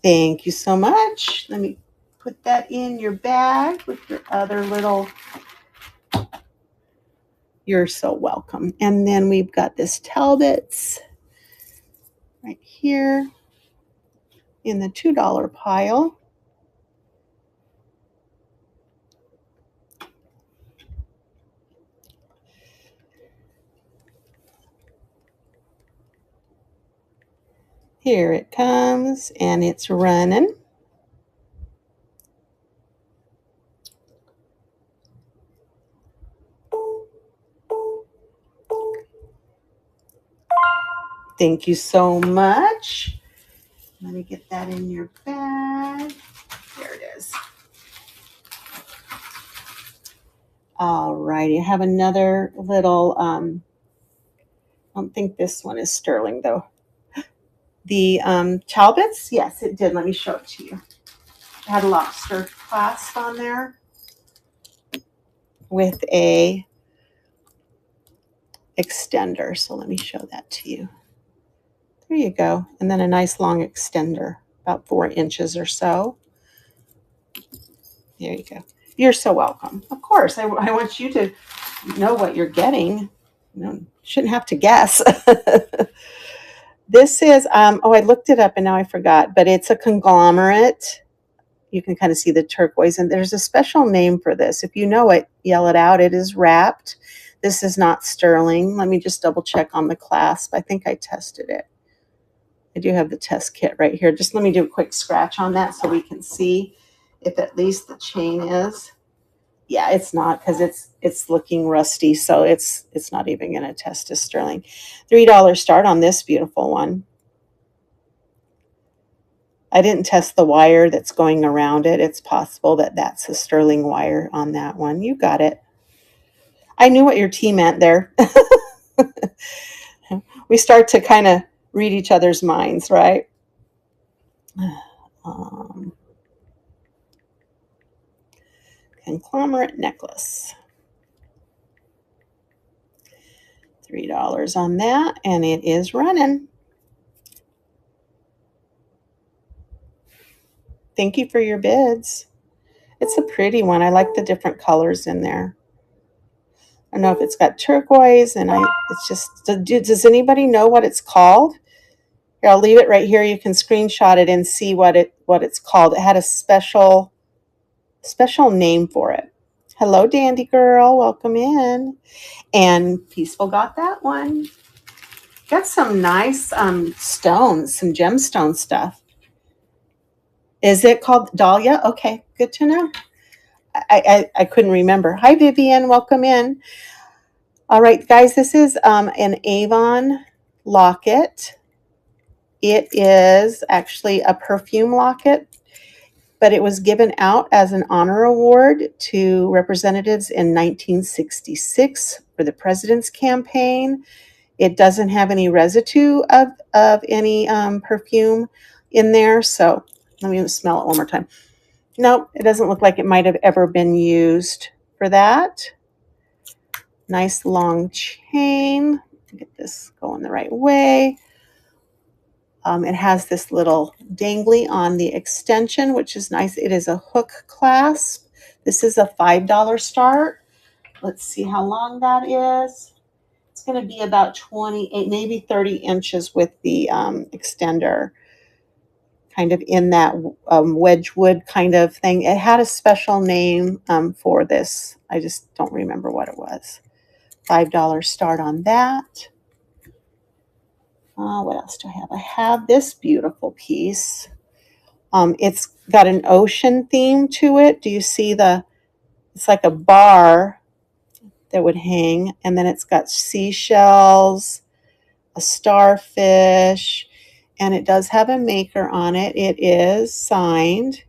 Thank you so much. Let me put that in your bag with your other little. You're so welcome. And then we've got this Talbot's right here in the $2 pile. Here it comes, and it's running. Thank you so much. Let me get that in your bag. There it is. All righty. I have another little, I don't think this one is sterling though. The Talbots, yes, it did. Let me show it to you. It had a lobster clasp on there with a extender. So let me show that to you. There you go. And then a nice long extender, about 4 inches or so. There you go. You're so welcome. Of course, I want you to know what you're getting. You shouldn't have to guess. This is, I looked it up and now I forgot, but it's a conglomerate. You can kind of see the turquoise, and there's a special name for this. If you know it, yell it out. It is wrapped. This is not sterling. Let me just double check on the clasp. I think I tested it. I do have the test kit right here. Just let me do a quick scratch on that so we can see if at least the chain is. Yeah, it's not, because it's looking rusty, so it's not even going to test as sterling. $3 start on this beautiful one. I didn't test the wire that's going around it. It's possible that that's a sterling wire on that one. You got it. I knew what your T meant there. We start to kind of read each other's minds, right? Conglomerate necklace. $3 on that, and it is running. Thank you for your bids. It's a pretty one. I like the different colors in there. I don't know if it's got turquoise, and it's just, does anybody know what it's called? Here, I'll leave it right here. You can screenshot it and see what it's called. It had a special name for it. Hello, Dandy Girl. Welcome in. And Peaceful got that one. Got some nice stones, some gemstone stuff. Is it called Dahlia? Okay, good to know. I couldn't remember. Hi, Vivian. Welcome in. All right, guys, this is an Avon locket. It is actually a perfume locket, but it was given out as an honor award to representatives in 1966 for the president's campaign. It doesn't have any residue of any perfume in there, so let me smell it one more time. Nope, it doesn't look like it might have ever been used for that. Nice long chain. Get this going the right way. It has this little dangly on the extension, which is nice. It is a hook clasp. This is a $5 start. Let's see how long that is. It's going to be about 28, maybe 30 inches with the extender, kind of in that Wedgwood kind of thing. It had a special name for this. I just don't remember what it was. $5 start on that. What else do I have? I have this beautiful piece. It's got an ocean theme to it. Do you see it's like a bar that would hang, and then it's got seashells, a starfish, and it does have a maker on it. It is signed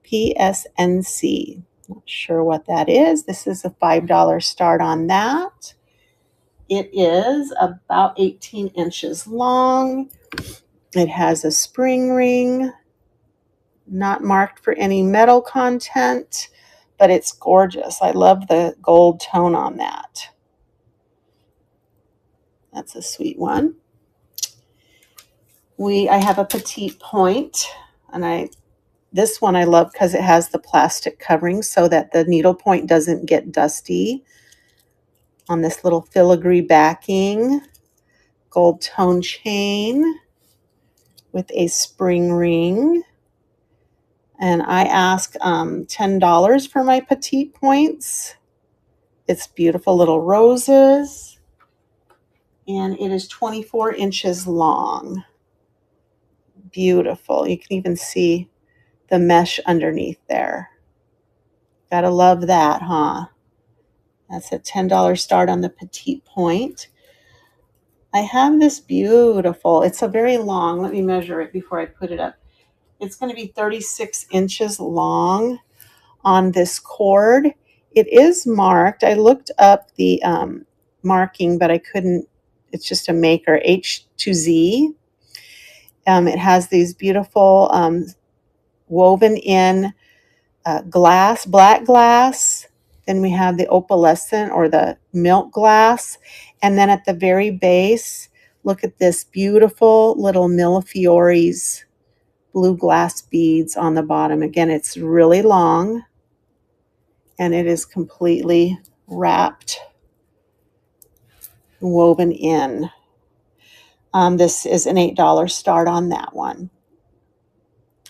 PSNC. Not sure what that is. This is a $5 start on that. It is about 18 inches long. It has a spring ring, not marked for any metal content, but it's gorgeous. I love the gold tone on that. That's a sweet one. I have a petite point, and this one I love because it has the plastic covering so that the needle point doesn't get dusty. On this little filigree backing, gold tone chain with a spring ring. And I ask $10 for my petite points. It's beautiful little roses. And it is 24 inches long. Beautiful. You can even see the mesh underneath there. Gotta love that, huh? That's a $10 start on the petite point. I have this beautiful, it's a very long, let me measure it before I put it up. It's going to be 36 inches long on this cord. It is marked. I looked up the marking, but I couldn't. It's just a maker, H2Z. It has these beautiful woven in glass, black glass. Then we have the opalescent or the milk glass. And then at the very base, look at this beautiful little Millefiori's blue glass beads on the bottom. Again, it's really long and it is completely wrapped, woven in. This is an $8 start on that one.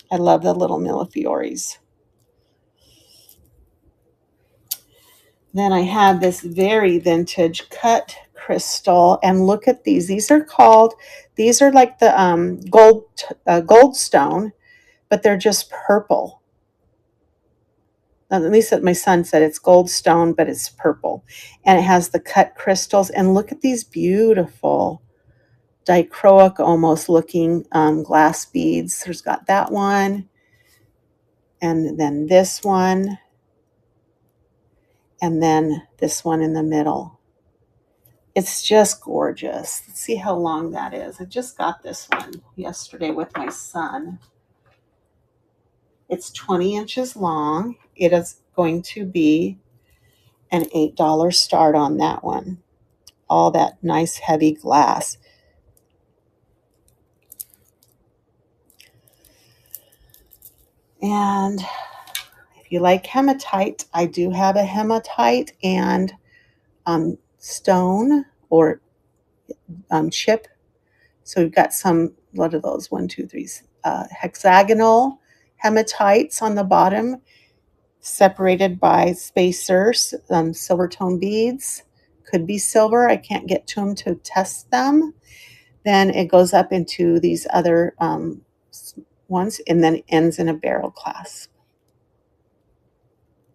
I love the little Millefiori's. Then I have this very vintage cut crystal, and look at these. These are like the gold stone, but they're just purple. At least my son said it's gold stone, but it's purple. And it has the cut crystals. And look at these beautiful dichroic almost looking glass beads. There's got that one. And then this one. And then this one in the middle. It's just gorgeous. Let's see how long that is. I just got this one yesterday with my son. It's 20 inches long. It is going to be an $8 start on that one. All that nice heavy glass. And if you like hematite, I do have a hematite and stone or chip. So we've got some, what are those? 1, 2, 3, hexagonal hematites on the bottom, separated by spacers, silver tone beads. Could be silver. I can't get to them to test them. Then it goes up into these other ones and then ends in a barrel clasp.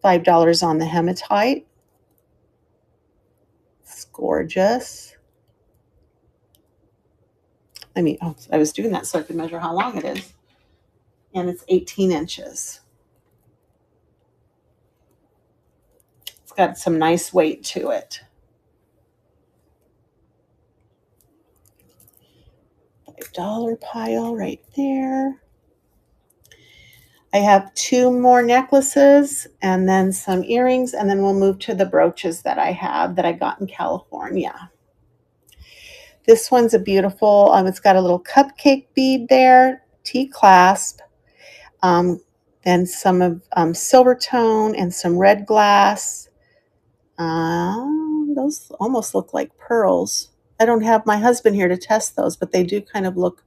$5 on the hematite. It's gorgeous. I was doing that so I could measure how long it is. And it's 18 inches. It's got some nice weight to it. $5 pile right there. I have 2 more necklaces and then some earrings, and then we'll move to the brooches that I have that I got in California. This one's a beautiful, it's got a little cupcake bead there, T-clasp, then some of silver tone and some red glass. Those almost look like pearls. I don't have my husband here to test those, but they do kind of look,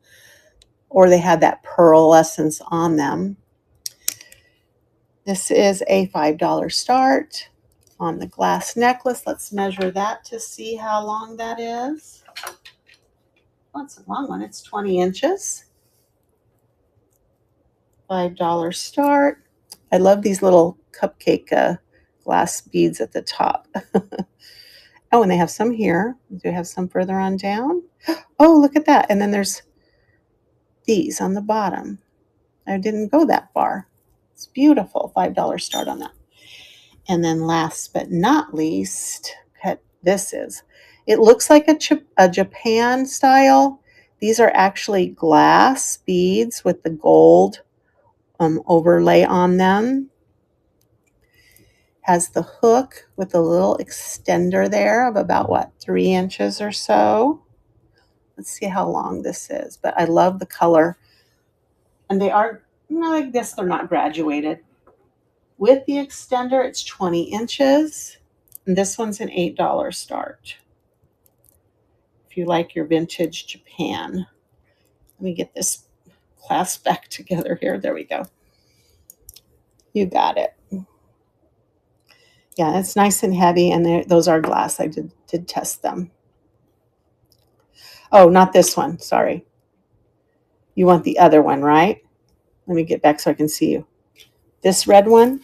or they had that pearlescence on them. This is a $5 start on the glass necklace. Let's measure that to see how long that is. Oh, it's a long one. It's 20 inches. $5 start. I love these little cupcake glass beads at the top. Oh, and they have some here. Do have some further on down? Oh, look at that. And then there's these on the bottom. I didn't go that far. It's beautiful. $5 start on that. And then last but not least, this is. It looks like a Japan style. These are actually glass beads with the gold overlay on them. Has the hook with a little extender there of about, 3 inches or so. Let's see how long this is. But I love the color. And they are, I guess they're not graduated. With the extender, it's 20 inches. And this one's an $8 start. If you like your vintage Japan. Let me get this clasp back together here. There we go. You got it. Yeah, it's nice and heavy, and those are glass. I did test them. Oh, not this one. Sorry. You want the other one, right? Let me get back so I can see you. This red one?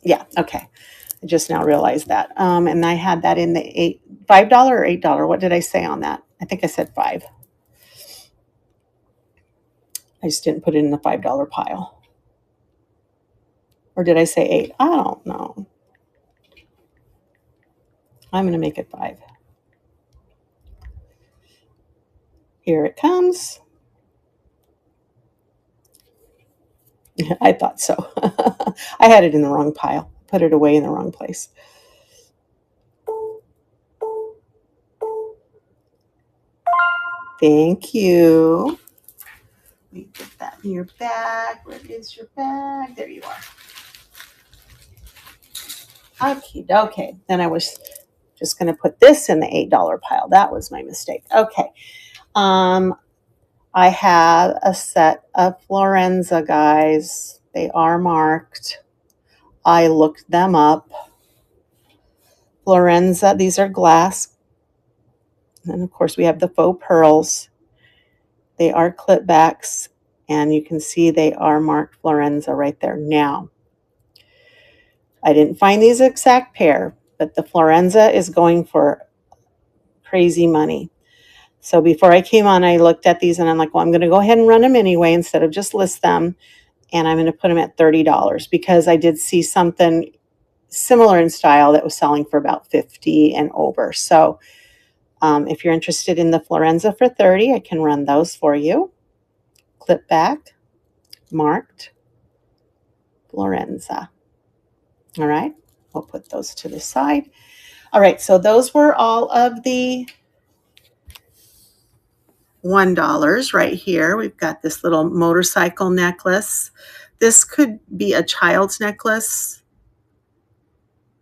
Yeah, okay. I just now realized that. And I had that in the $5 or $8. What did I say on that? I think I said 5. I just didn't put it in the $5 pile. Or did I say 8? I don't know. I'm going to make it 5. Here it comes. I thought so. I had it in the wrong pile. Put it away in the wrong place. Thank you. Let me put that in your bag. Where is your bag? There you are. Okay. Then I was just going to put this in the $8 pile. That was my mistake. Okay. I have a set of Florenza, guys. They are marked. I looked them up. Florenza, these are glass. And of course, we have the faux pearls. They are clip backs, and you can see they are marked Florenza right there. Now, I didn't find these exact pair, but the Florenza is going for crazy money. So before I came on, I looked at these and I'm like, well, I'm going to go ahead and run them anyway instead of just list them. And I'm going to put them at $30 because I did see something similar in style that was selling for about $50 and over. So if you're interested in the Florenza for $30, I can run those for you. Clip back, marked Florenza. All right, we'll put those to the side. All right, so those were all of the $1 right here. We've got this little motorcycle necklace. This could be a child's necklace.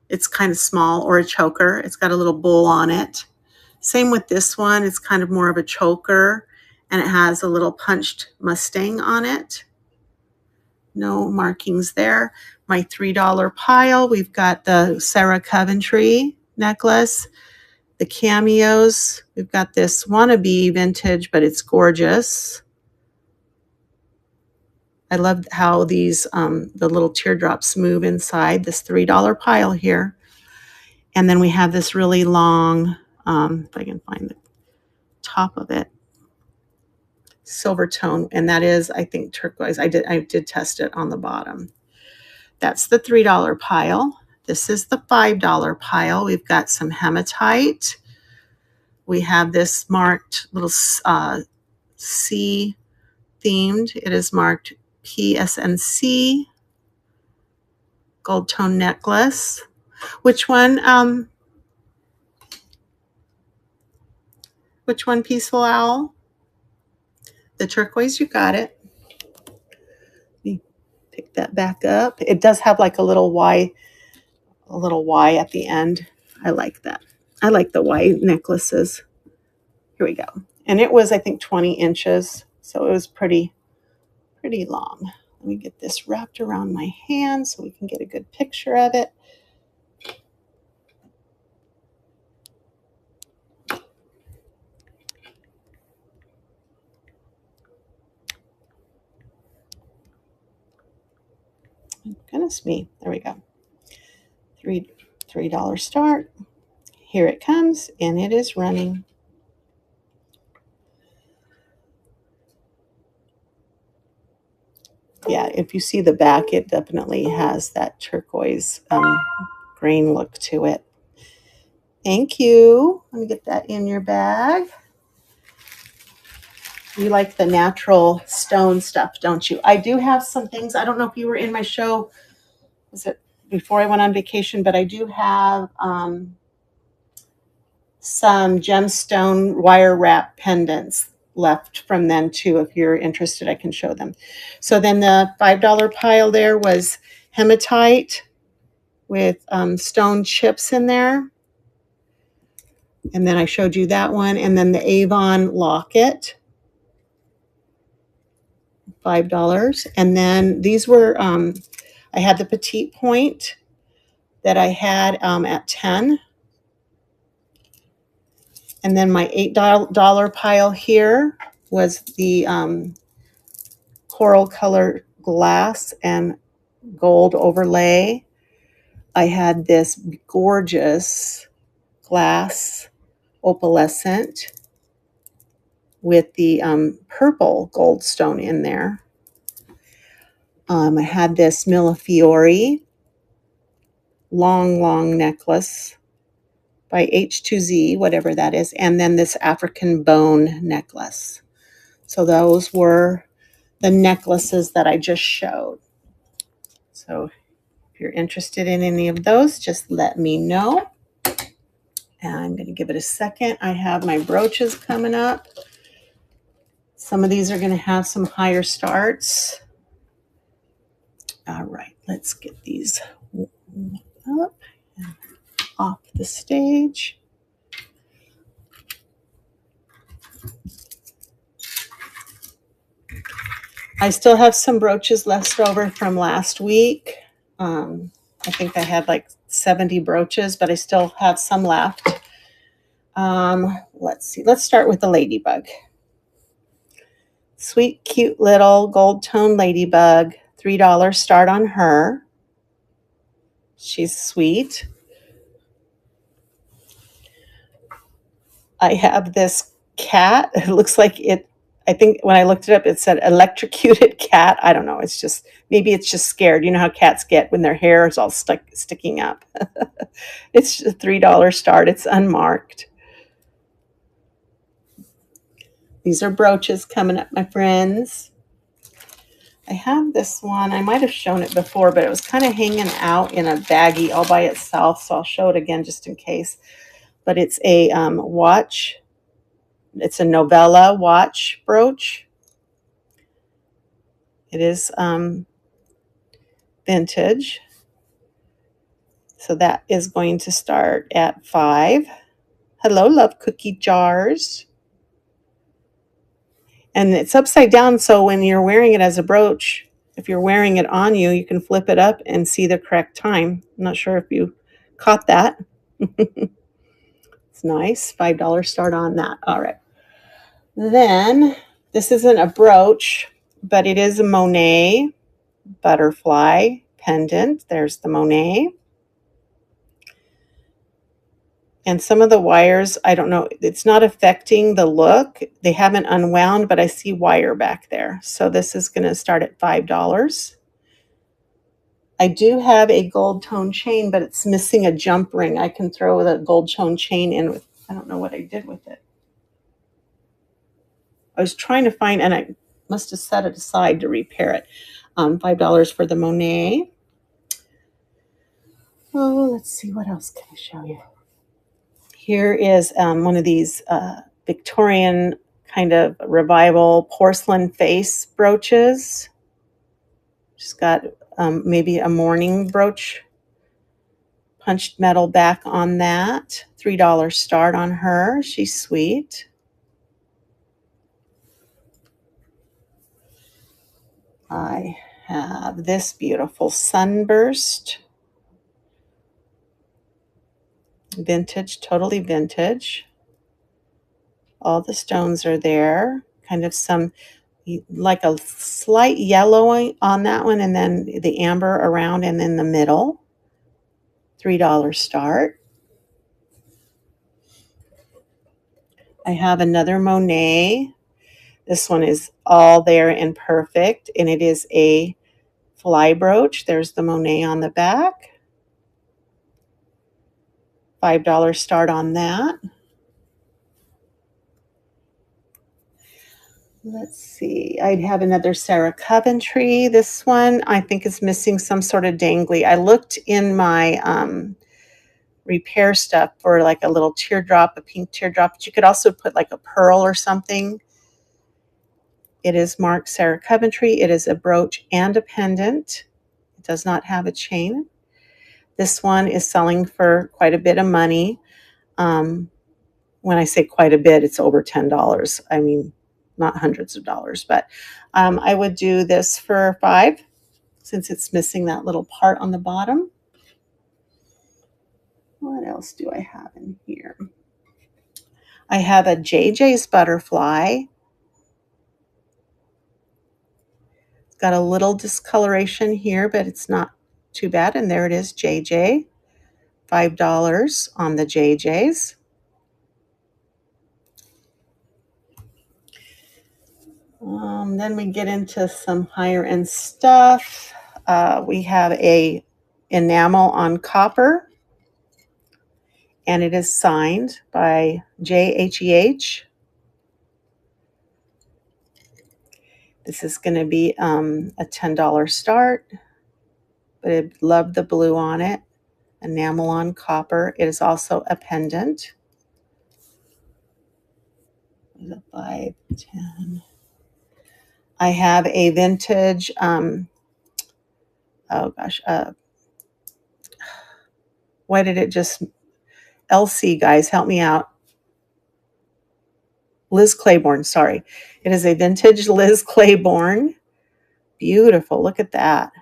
It's kind of small, or a choker. It's got a little bowl on it. Same with this one. It's kind of more of a choker, and it has a little punched Mustang on it. No markings there. My $3 pile, we've got the Sarah Coventry necklace, the cameos. We've got this wannabe vintage, but it's gorgeous. I love how these, the little teardrops move inside this $3 pile here. And then we have this really long, if I can find the top of it, silver tone, and that is, I think, turquoise. I did test it on the bottom. That's the $3 pile. This is the $5 pile. We've got some hematite. We have this marked little C themed. It is marked PSNC gold tone necklace. Which one? Which one, Peaceful Owl? The turquoise, you got it. Let me pick that back up. It does have like a little Y at the end. I like that. I like the Y necklaces. Here we go. And it was, I think, 20 inches. So it was pretty long. Let me get this wrapped around my hand so we can get a good picture of it. Goodness me. There we go. $3 start. Here it comes, and it is running. Yeah, if you see the back, it definitely has that turquoise grain look to it. Thank you. Let me get that in your bag. You like the natural stone stuff, don't you? I do have some things. I don't know if you were in my show. Was it before I went on vacation? But I do have some gemstone wire wrap pendants left from then too. If you're interested, I can show them. So then the $5 pile there was hematite with stone chips in there. And then I showed you that one. And then the Avon locket, $5. And then these were, I had the petite point that I had at 10. And then my $8 pile here was the coral color glass and gold overlay. I had this gorgeous glass opalescent with the purple gold stone in there. I had this Millefiori long necklace by H2Z, whatever that is, and then this African bone necklace. So those were the necklaces that I just showed. So if you're interested in any of those, just let me know. And I'm going to give it a second. I have my brooches coming up. Some of these are going to have some higher starts. All right, let's get these up and off the stage. I still have some brooches left over from last week. I think I had like 70 brooches, but I still have some left. Let's see. Let's start with the ladybug. Sweet, cute little gold tone ladybug. $3 start on her. She's sweet. I have this cat. It looks like it, I think when I looked it up, it said electrocuted cat. I don't know. It's just, maybe it's just scared. You know how cats get when their hair is all sticking up. It's a $3 start. It's unmarked. These are brooches coming up, my friends. I have this one. I might have shown it before, but it was kind of hanging out in a baggie all by itself. So I'll show it again just in case. But it's a watch It's a Novella watch brooch. It is vintage. So that is going to start at $5. Hello, love cookie jars. And it's upside down, so when you're wearing it as a brooch, if you're wearing it on you, you can flip it up and see the correct time. I'm not sure if you caught that. It's nice. $5 start on that. All right. Then, this isn't a brooch, but it is a Monet butterfly pendant. There's the Monet. And some of the wires, I don't know, it's not affecting the look. They haven't unwound, but I see wire back there. So this is going to start at $5. I do have a gold tone chain, but it's missing a jump ring. I can throw the gold tone chain in with, I don't know what I did with it. I was trying to find, and I must have set it aside to repair it. $5 for the Monet. Oh, let's see, what else can I show you? Here is one of these Victorian kind of revival porcelain face brooches. She's got maybe a morning brooch, punched metal back on that. $3 start on her. She's sweet. I have this beautiful Sunburst. Vintage, totally vintage. All the stones are there. Kind of some, like a slight yellowing on that one, and then the amber around and in the middle. $3 start. I have another Monet. This one is all there and perfect, and it is a fly brooch. There's the Monet on the back. $5 start on that. Let's see. I'd have another Sarah Coventry. This one I think is missing some sort of dangly. I looked in my repair stuff for like a little teardrop, a pink teardrop, but you could also put like a pearl or something. It is marked Sarah Coventry. It is a brooch and a pendant. It does not have a chain. This one is selling for quite a bit of money. When I say quite a bit, it's over $10. I mean, not hundreds of dollars, but I would do this for $5 since it's missing that little part on the bottom. What else do I have in here? I have a JJ's butterfly. It's got a little discoloration here, but it's not too bad. And there it is, JJ. $5 on the JJ's. Then we get into some higher end stuff. We have a enamel on copper, and it is signed by JHEH. This is going to be a $10 start, but I love the blue on it. Enamel on copper. It is also a pendant. 5, 10. I have a vintage, oh gosh, why did it just, LC, guys, help me out. Liz Claiborne, sorry. It is a vintage Liz Claiborne. Beautiful, look at that.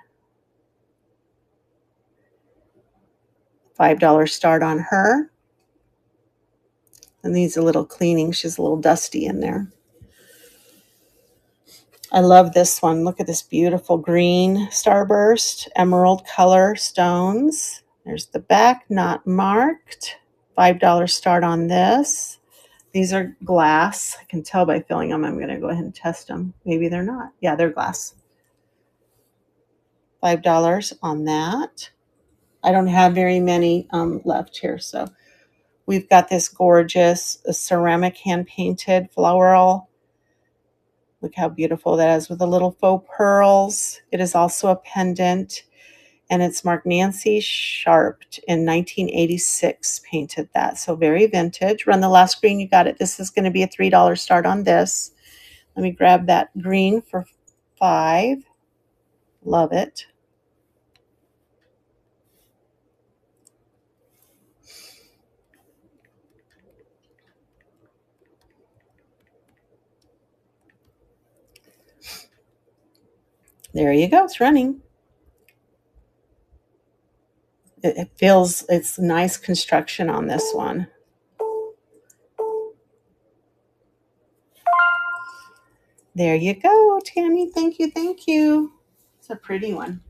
$5 start on her. And needs a little cleaning. She's a little dusty in there. I love this one. Look at this beautiful green starburst, emerald color stones. There's the back, not marked. $5 start on this. These are glass. I can tell by feeling them. I'm going to go ahead and test them. Maybe they're not. Yeah, they're glass. $5 on that. I don't have very many left here. So we've got this gorgeous ceramic hand-painted floral. Look how beautiful that is with the little faux pearls. It is also a pendant. and it's marked Nancy Sharp in 1986 painted that. So very vintage. Run the last green, you got it. This is going to be a $3 start on this. Let me grab that green for $5. Love it. There you go. It's running. It feels, it's nice construction on this one. There you go, Tammy. Thank you. Thank you. It's a pretty one.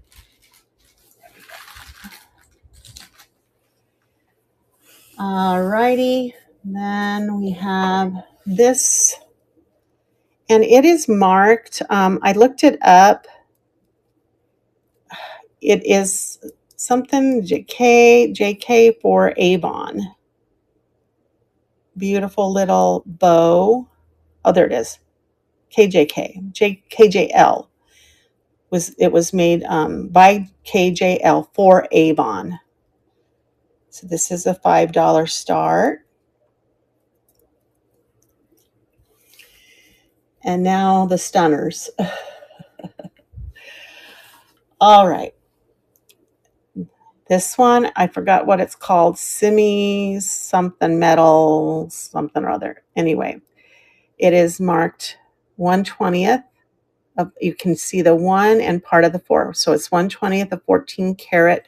All righty. Then we have this, and it is marked. I looked it up. It is something JK for Avon. Beautiful little bow. Oh, there it is. KJL. It was made by KJL for Avon. So this is a $5 start. And now the stunners. All right. This one, I forgot what it's called. Simi something metal, something or other. Anyway, it is marked 1/20th. You can see the 1 and part of the 4. So it's 1/20th of 14 karat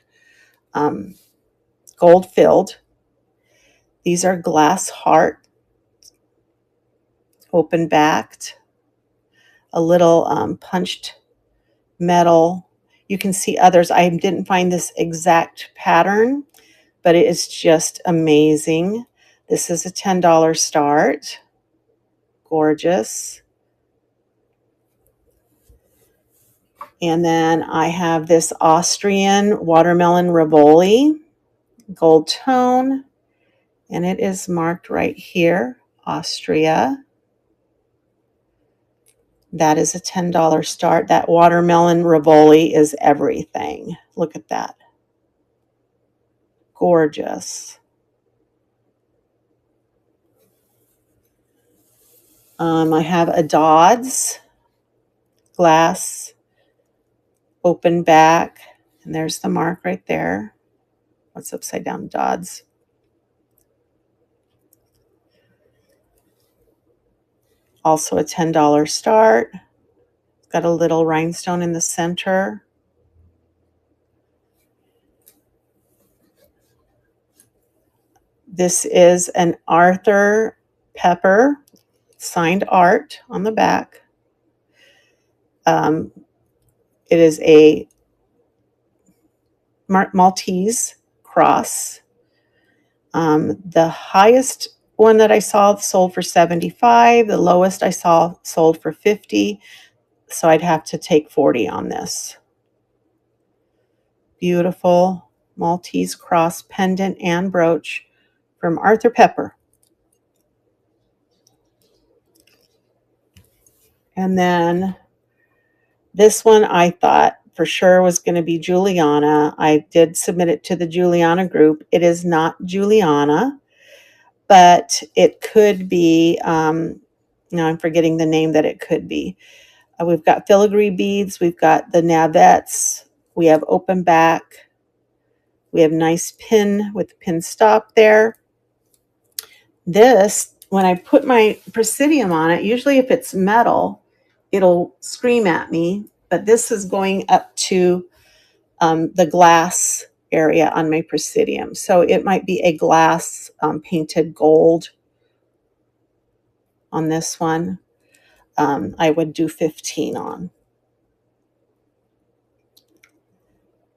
gold filled. These are glass heart, open backed, a little punched metal. You can see others. I didn't find this exact pattern, but it is just amazing. This is a $10 start. Gorgeous. And then I have this Austrian watermelon Rivoli, gold tone, and it is marked right here, Austria. That is a $10 start. That watermelon Rivoli is everything. Look at that. Gorgeous. I have a Dodds glass, open back, and there's the mark right there. What's upside down? Dodds. Also a $10 start. It's got a little rhinestone in the center. This is an Arthur Pepper signed art on the back. It is a Maltese cross. The highest one that I saw sold for $75. The lowest I saw sold for $50. So I'd have to take $40 on this. Beautiful Maltese cross pendant and brooch from Arthur Pepper. And then this one I thought for sure was going to be Juliana. I did submit it to the Juliana group. It is not Juliana, but it could be, now I'm forgetting the name that it could be. We've got filigree beads. We've got the navettes. We have open back. We have nice pin with the pin stop there. This, when I put my Presidium on it, usually if it's metal, it'll scream at me. But this is going up to the glass area on my Presidium. So it might be a glass painted gold on this one. I would do 15 on.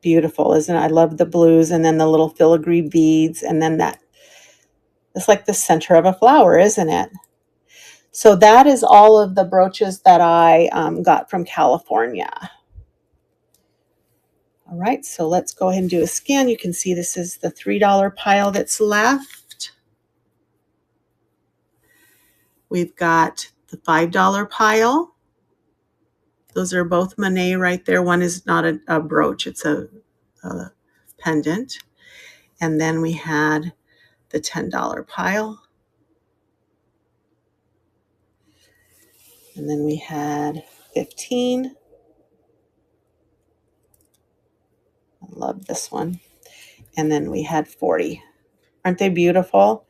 Beautiful, isn't it? I love the blues and then the little filigree beads and then that. It's like the center of a flower, isn't it? So that is all of the brooches that I got from California. All right, so let's go ahead and do a scan. You can see this is the $3 pile that's left. We've got the $5 pile. Those are both Monet right there. One is not a brooch, it's a pendant. And then we had the $10 pile. And then we had 15. I love this one. And then we had 40. Aren't they beautiful?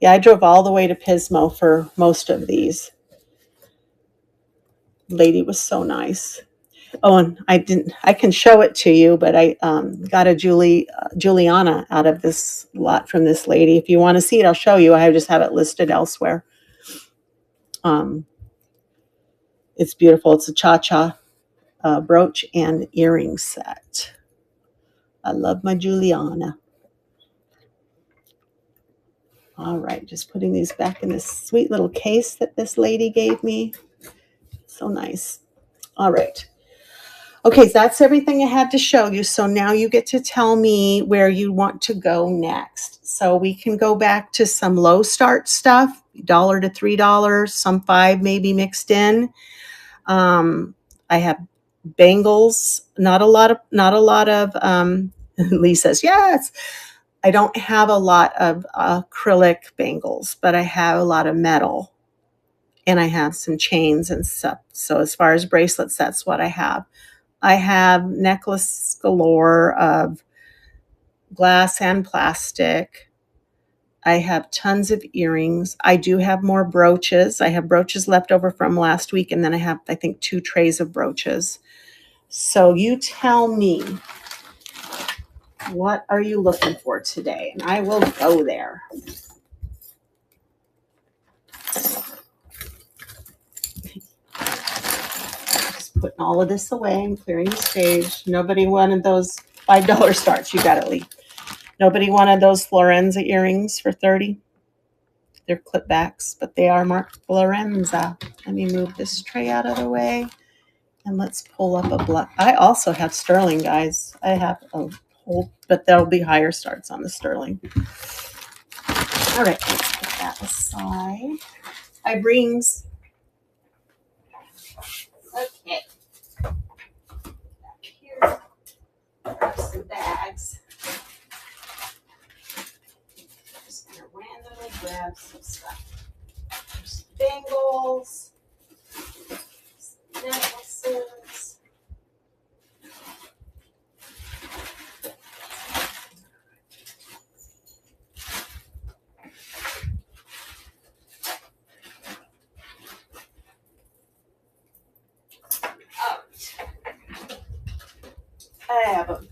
Yeah, I drove all the way to Pismo for most of these. Lady was so nice. Oh, and I can show it to you, but I got a Juliana out of this lot from this lady. If you want to see it, I'll show you. I just have it listed elsewhere. It's beautiful. It's a cha-cha brooch and earring set. I love my Juliana. All right, just putting these back in this sweet little case that this lady gave me. So nice. All right. Okay, so that's everything I had to show you. So now you get to tell me where you want to go next. So we can go back to some low start stuff, $1 to $3, some $5 maybe mixed in. I have bangles, not a lot of Lee says, yes. I don't have a lot of acrylic bangles, but I have a lot of metal, and I have some chains and stuff. So as far as bracelets, that's what I have. I have necklace galore of glass and plastic. I have tons of earrings. I do have more brooches. I have brooches left over from last week, and then I have, I think, 2 trays of brooches. So you tell me, what are you looking for today? And I will go there. Just putting all of this away and clearing the stage. Nobody wanted those $5 starts. You got it, Lee. Nobody wanted those Florenza earrings for $30. They're clipbacks, but they are marked Florenza. Let me move this tray out of the way, and let's pull up a black. I also have sterling, guys. I have a whole, but there'll be higher starts on the sterling. All right, let's put that aside. I have rings. Okay. Back here. Grab some bags. Just gonna randomly grab some stuff. There's bangles, necklaces. I have a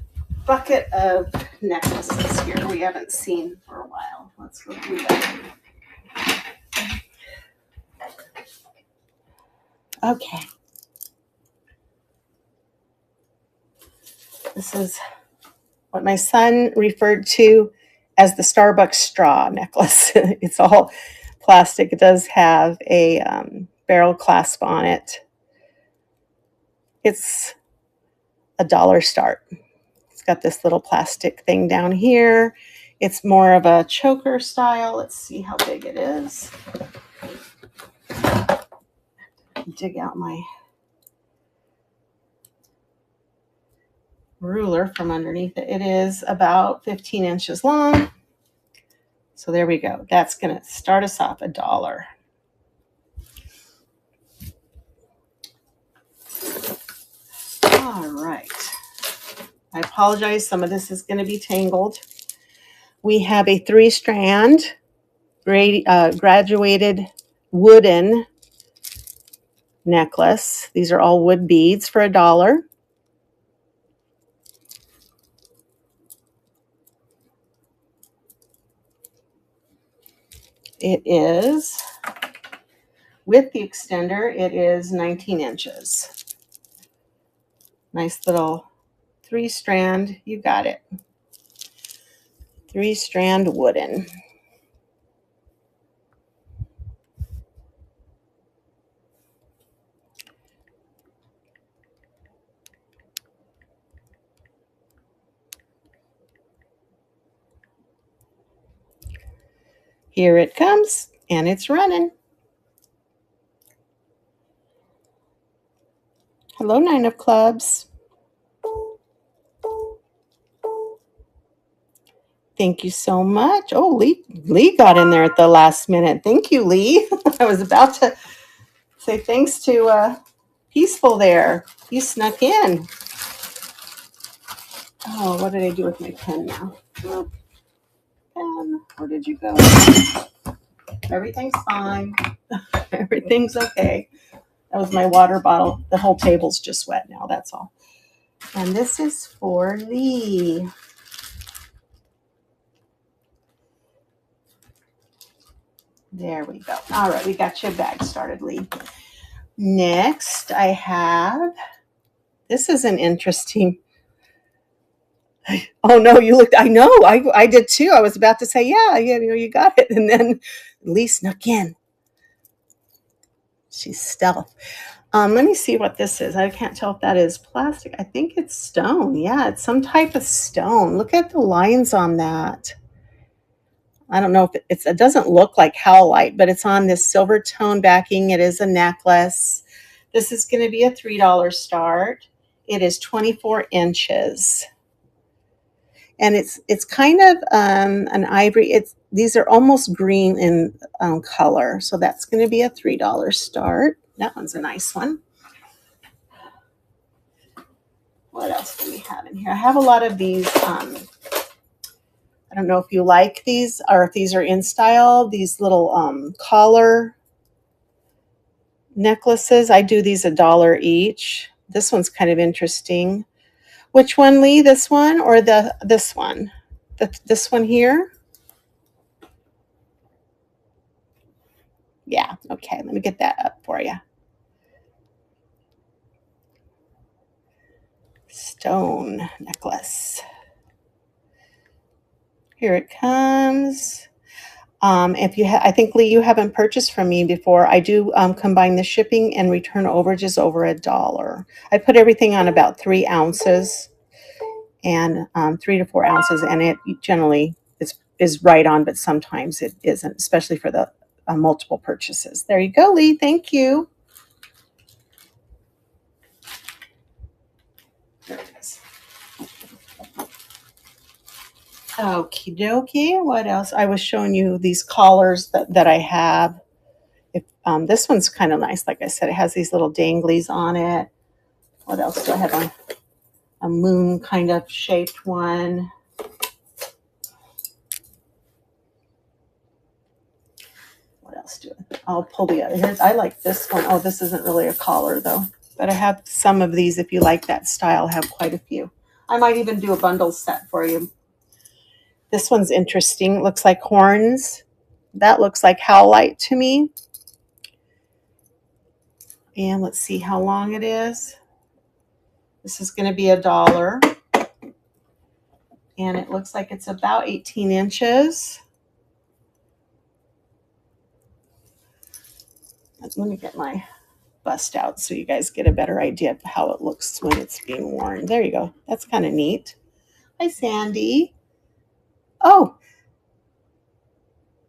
bucket of necklaces here we haven't seen for a while. Let's go do that. Okay. This is what my son referred to as the Starbucks straw necklace. It's all plastic. It does have a barrel clasp on it. It's $1 start. It's got this little plastic thing down here. It's more of a choker style. Let's see how big it is. Dig out my ruler from underneath it. It is about 15 inches long. So there we go. That's going to start us off $1. All right. I apologize. Some of this is going to be tangled. We have a 3-strand graduated wooden necklace. These are all wood beads for $1. It is, with the extender, it is 19 inches. Nice little 3-strand, you got it. 3-strand wooden. Here it comes, and it's running. Hello, 9 of clubs. Thank you so much. Oh, Lee got in there at the last minute. Thank you, Lee. I was about to say thanks to Peaceful there. You snuck in. Oh, what did I do with my pen now? Oh, pen, where did you go? Everything's fine. Everything's okay. That was my water bottle. The whole table's just wet now, that's all. And this is for Lee. There we go. All right, we got your bag started, Lee. Next, I have, this is an interesting, oh no, you looked, I know, I did too. I was about to say, yeah, you got it. And then Lee snuck in. She's stealth. Let me see what this is. I can't tell if that is plastic. I think it's stone. Yeah, it's some type of stone. Look at the lines on that. I don't know if it doesn't look like howlite, but it's on this silver tone backing. It is a necklace. This is going to be a $3 start. It is 24 inches. And it's kind of an ivory. These are almost green in color. So that's going to be a $3 start. That one's a nice one. What else do we have in here? I have a lot of these. I don't know if you like these or if these are in style. These little collar necklaces. I do these $1 each. This one's kind of interesting. Which one, Lee? This one or this one? This one here? Yeah. Okay. Let me get that up for you. Stone necklace. Here it comes. I think, Lee, you haven't purchased from me before. I do combine the shipping and return overages over $1. I put everything on about 3 ounces and 3 to 4 ounces, and it generally is right on, but sometimes it isn't, especially for the multiple purchases. There you go, Lee. Thank you. There it is. Okie dokie. What else? I was showing you these collars that I have. This one's kind of nice. Like I said, it has these little danglies on it. What else do I have? A moon kind of shaped one. What else do I'll pull the other. Here's, I like this one. Oh, this isn't really a collar though. But I have some of these. If you like that style, I have quite a few. I might even do a bundle set for you. This one's interesting. It looks like horns. That looks like howlite to me. And let's see how long it is. This is going to be $1. And it looks like it's about 18 inches. Let me get my bust out so you guys get a better idea of how it looks when it's being worn. There you go. That's kind of neat. Hi, Sandy. Oh,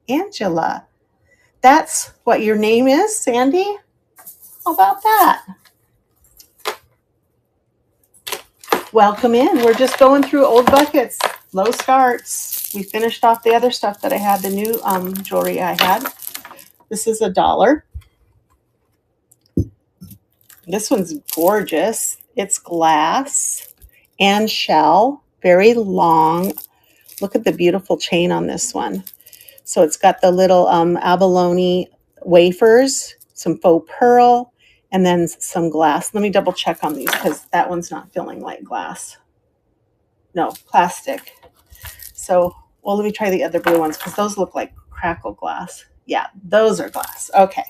Angela. That's what your name is, Sandy? How about that? Welcome in. We're just going through old buckets, low starts. We finished off the other stuff that I had, the new jewelry I had. This is $1. This one's gorgeous. It's glass and shell, very long. Look at the beautiful chain on this one. So it's got the little abalone wafers, some faux pearl, and then some glass. Let me double check on these because that one's not feeling like glass. No, plastic. So, well, let me try the other blue ones because those look like crackle glass. Yeah, those are glass. Okay.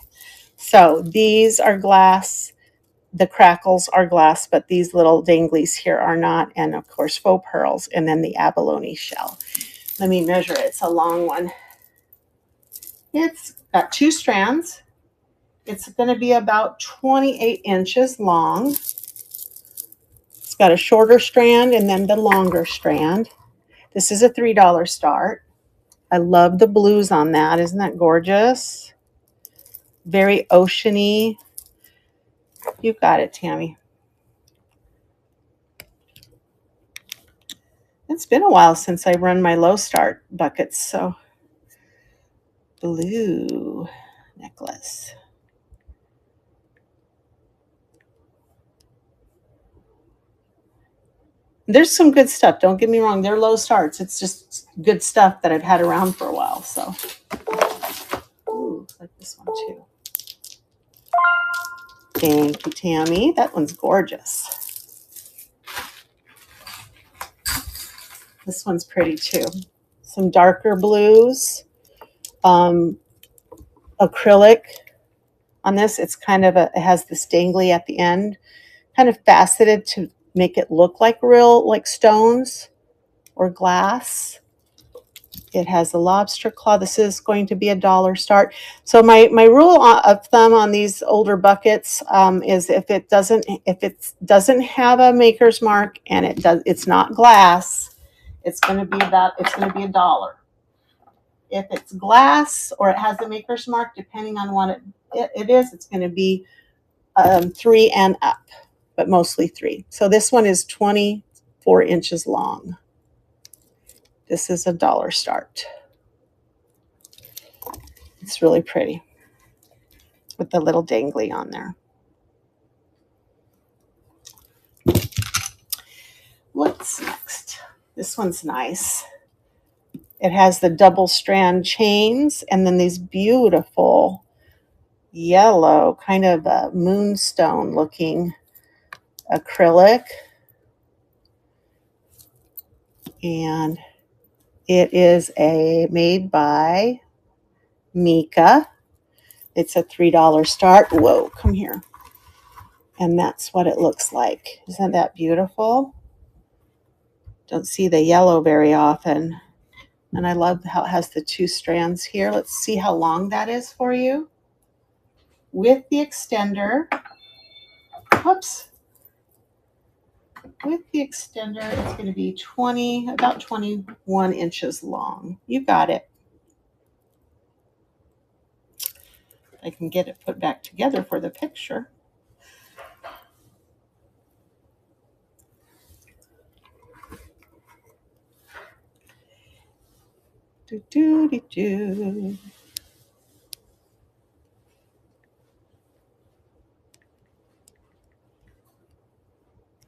So these are glass. The crackles are glass, but these little danglies here are not. And of course, faux pearls, and then the abalone shell. Let me measure it. It's a long one. It's got 2 strands. It's going to be about 28 inches long. It's got a shorter strand and then the longer strand. This is a $3 start. I love the blues on that. Isn't that gorgeous? Very oceany. You've got it, Tammy. it's been a while since I run my low start buckets. So blue necklace. There's some good stuff. Don't get me wrong. They're low starts. It's just good stuff that I've had around for a while. So, ooh, like this one too. Thank you, Tammy. That one's gorgeous. This one's pretty too. Some darker blues. Acrylic on this. It's kind of it has this dangly at the end, kind of faceted to make it look like real, like stones or glass. It has a lobster claw. This is going to be $1 start. So my rule of thumb on these older buckets is if it doesn't have a maker's mark and it's not glass, it's going to be $1. If it's glass or it has a maker's mark, depending on what it is, it's going to be 3 and up, but mostly 3. So this one is 24 inches long. This is $1 start. It's really pretty with the little dangly on there. What's next? This one's nice. It has the double strand chains and then these beautiful yellow, kind of a moonstone looking acrylic. And it is made by Mika. It's a $3 start. Whoa, come here. And that's what it looks like. Isn't that beautiful? Don't see the yellow very often. And I love how it has the 2 strands here. Let's see how long that is for you. With the extender, whoops. With the extender, it's going to be about 21 inches long. You got it. I can get it put back together for the picture. Do, do, do, do.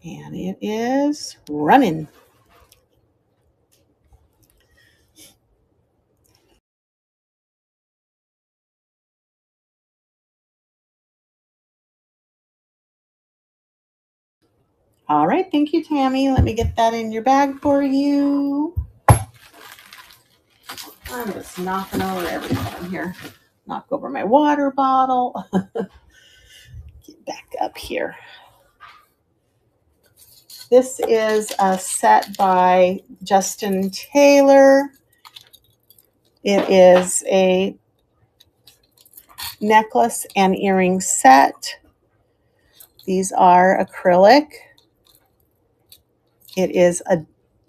And it is running. All right, thank you, Tammy. Let me get that in your bag for you. I'm just knocking over everything here. Knock over my water bottle. Get back up here. This is a set by Justin Taylor. It is a necklace and earring set. These are acrylic. It is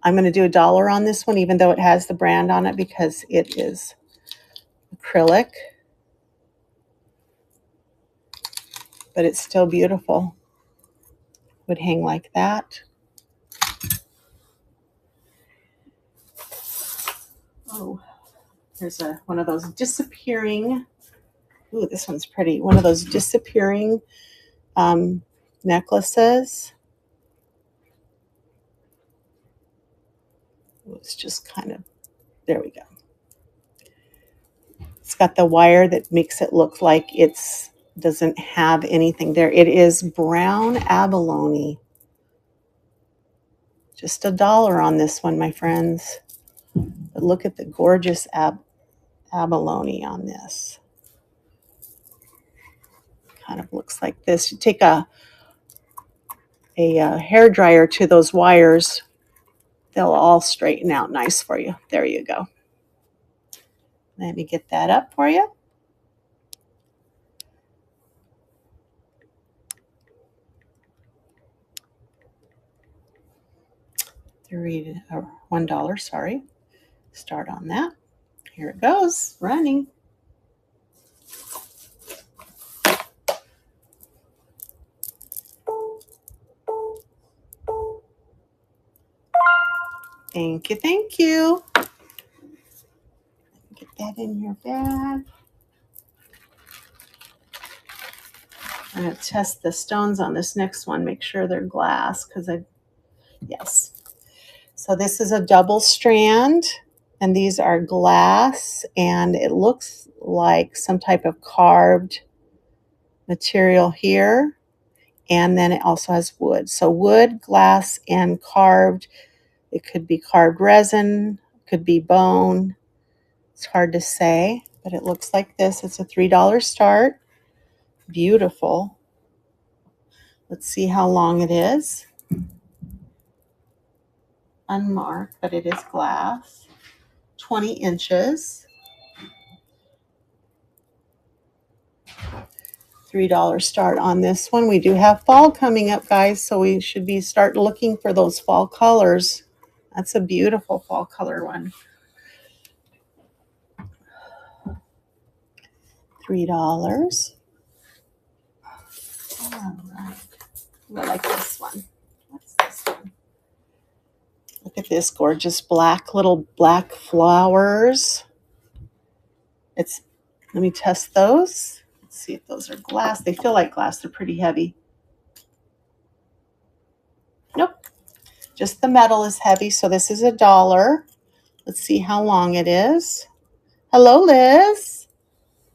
I'm going to do $1 on this one, even though it has the brand on it, because it is acrylic. But it's still beautiful. Would hang like that. Oh, there's one of those disappearing. Ooh, this one's pretty. One of those disappearing necklaces. It's just kind of, there we go. It's got the wire that makes it look like doesn't have anything there. It is brown abalone. Just $1 on this one, my friends. But look at the gorgeous abalone on this. Kind of looks like this. You take a hair dryer to those wires, they'll all straighten out nice for you. There you go. Let me get that up for you. $1, sorry. Start on that. Here it goes, running. Thank you, thank you. Get that in your bag. I'm going to test the stones on this next one, make sure they're glass, because yes. So this is a double strand, and these are glass, and it looks like some type of carved material here. And then it also has wood. So wood, glass, and carved. It could be carved resin, could be bone. It's hard to say, but it looks like this. It's a $3 start. Beautiful. Let's see how long it is. Unmarked, but it is glass. 20 inches. $3 start on this one. We do have fall coming up, guys, so we should be start looking for those fall colors. That's a beautiful fall color one. $3. All right. I like this one. What's this one? Look at this gorgeous little black flowers. Let me test those. Let's see if those are glass. They feel like glass. They're pretty heavy. Nope. Just the metal is heavy. So this is $1. Let's see how long it is. Hello, Liz.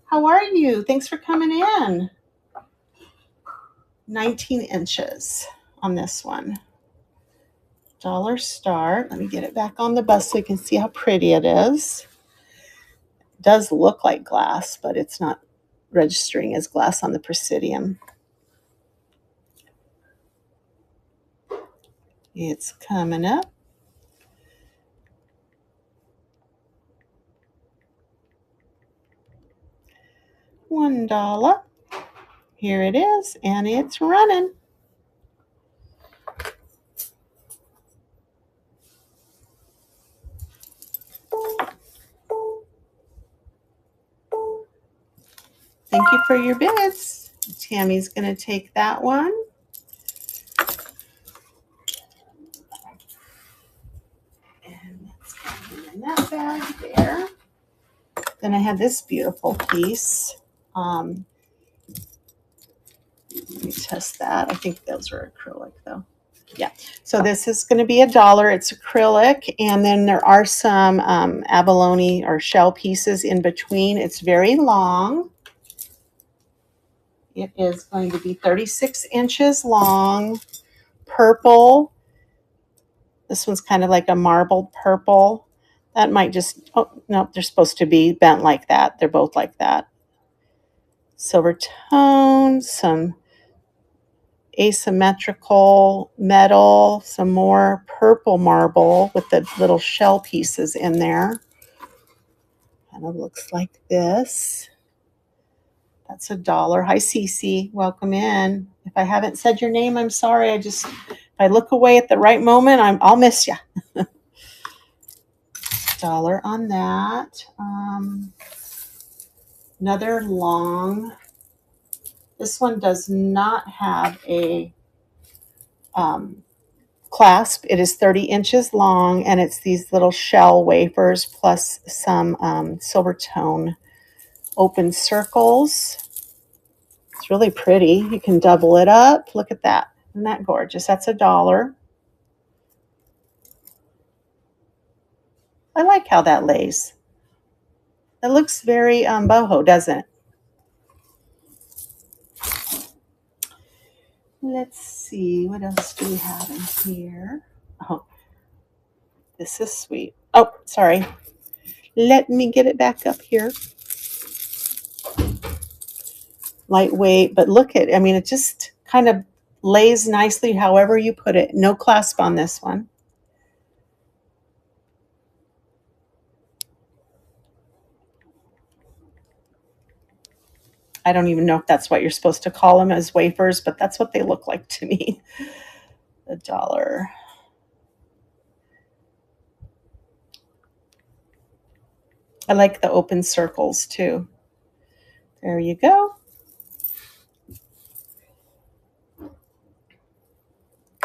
How are you? Thanks for coming in. 19 inches on this one. $1 start. Let me get it back on the bus so you can see how pretty it is. It does look like glass, but it's not registering as glass on the Presidium. It's coming up. $1. Here it is, and it's running. Thank you for your bids. Tammy's going to take that one. And that's going in that bag there. Then I have this beautiful piece. Let me test that. I think those are acrylic though. Yeah. So this is going to be $1. It's acrylic. And then there are some abalone or shell pieces in between. It's very long. It is going to be 36 inches long, purple. This one's kind of like a marbled purple. That might just, oh, no, they're supposed to be bent like that. They're both like that. Silver tone, some asymmetrical metal, some more purple marble with the little shell pieces in there. Kind of looks like this. That's $1. Hi, Cece. Welcome in. If I haven't said your name, I'm sorry. If I look away at the right moment, I'll miss you. $1 on that. Another long. This one does not have a clasp. It is 30 inches long, and it's these little shell wafers plus some silver tone open circles. It's really pretty. You can double it up. Look at that. Isn't that gorgeous? That's $1. I like how that lays. It looks very boho, doesn't it? Let's see. What else do we have in here? Oh, this is sweet. Oh, sorry. Let me get it back up here. Lightweight, but look at, I mean, it just kind of lays nicely however you put it. No clasp on this one. I don't even know if that's what you're supposed to call them as wafers, but that's what they look like to me. $1. I like the open circles too. There you go.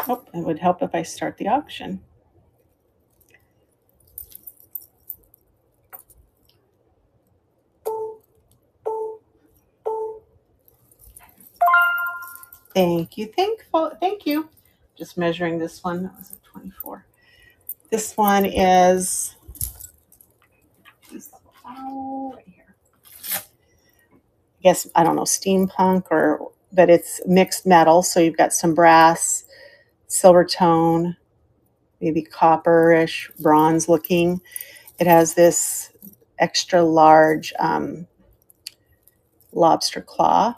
Oh, it would help if I start the auction. Thank you. Thank you. Just measuring this one. That was a 24. This one is right here. I guess, I don't know, steampunk but it's mixed metal. So you've got some brass, silver tone, maybe copperish, bronze looking. It has this extra large lobster claw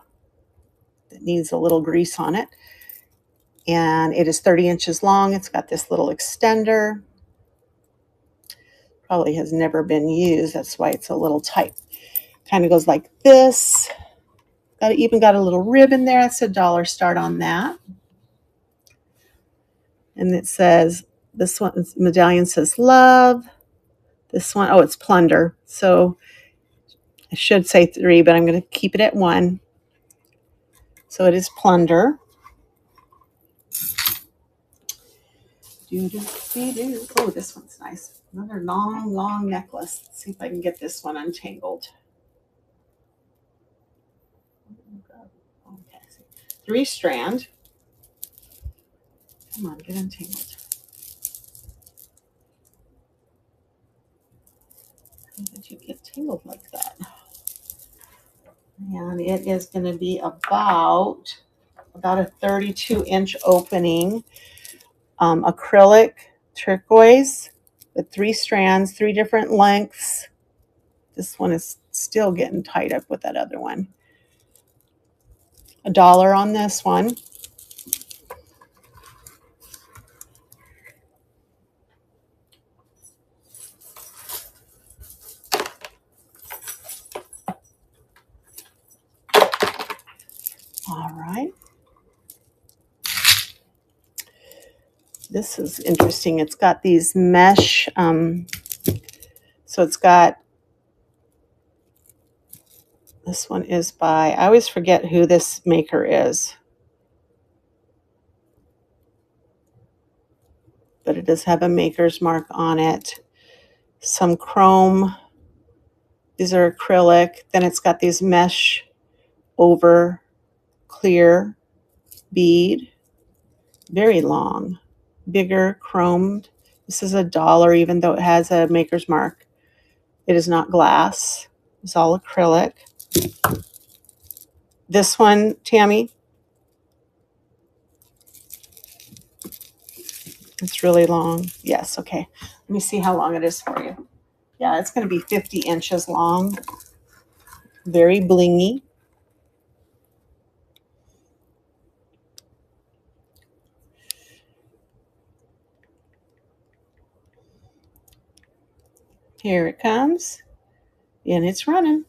that needs a little grease on it. And it is 30 inches long. It's got this little extender. Probably has never been used. That's why it's a little tight. Kind of goes like this. Even got a little ribbon there. That's $1 start on that. And it says, this one, medallion says love. This one, oh, it's plunder. So I should say 3, but I'm going to keep it at 1. So it is plunder. Oh, this one's nice. Another long necklace. Let's see if I can get this one untangled. Okay, 3-strand. Come on, get untangled. How did you get tangled like that? And it is going to be about a 32-inch opening. Acrylic turquoise with 3 strands, 3 different lengths. This one is still getting tied up with that other one. $1 on this one. All right. This is interesting. It's got these mesh. So it's got, this one is by, I always forget who this maker is. But it does have a maker's mark on it. Some chrome. These are acrylic. Then it's got these mesh over clear bead. Very long. Bigger, chromed. This is $1, even though it has a maker's mark. It is not glass. It's all acrylic. This one, Tammy, it's really long. Yes, okay. Let me see how long it is for you. Yeah, it's going to be 50 inches long. Very blingy. Here it comes. And it's running.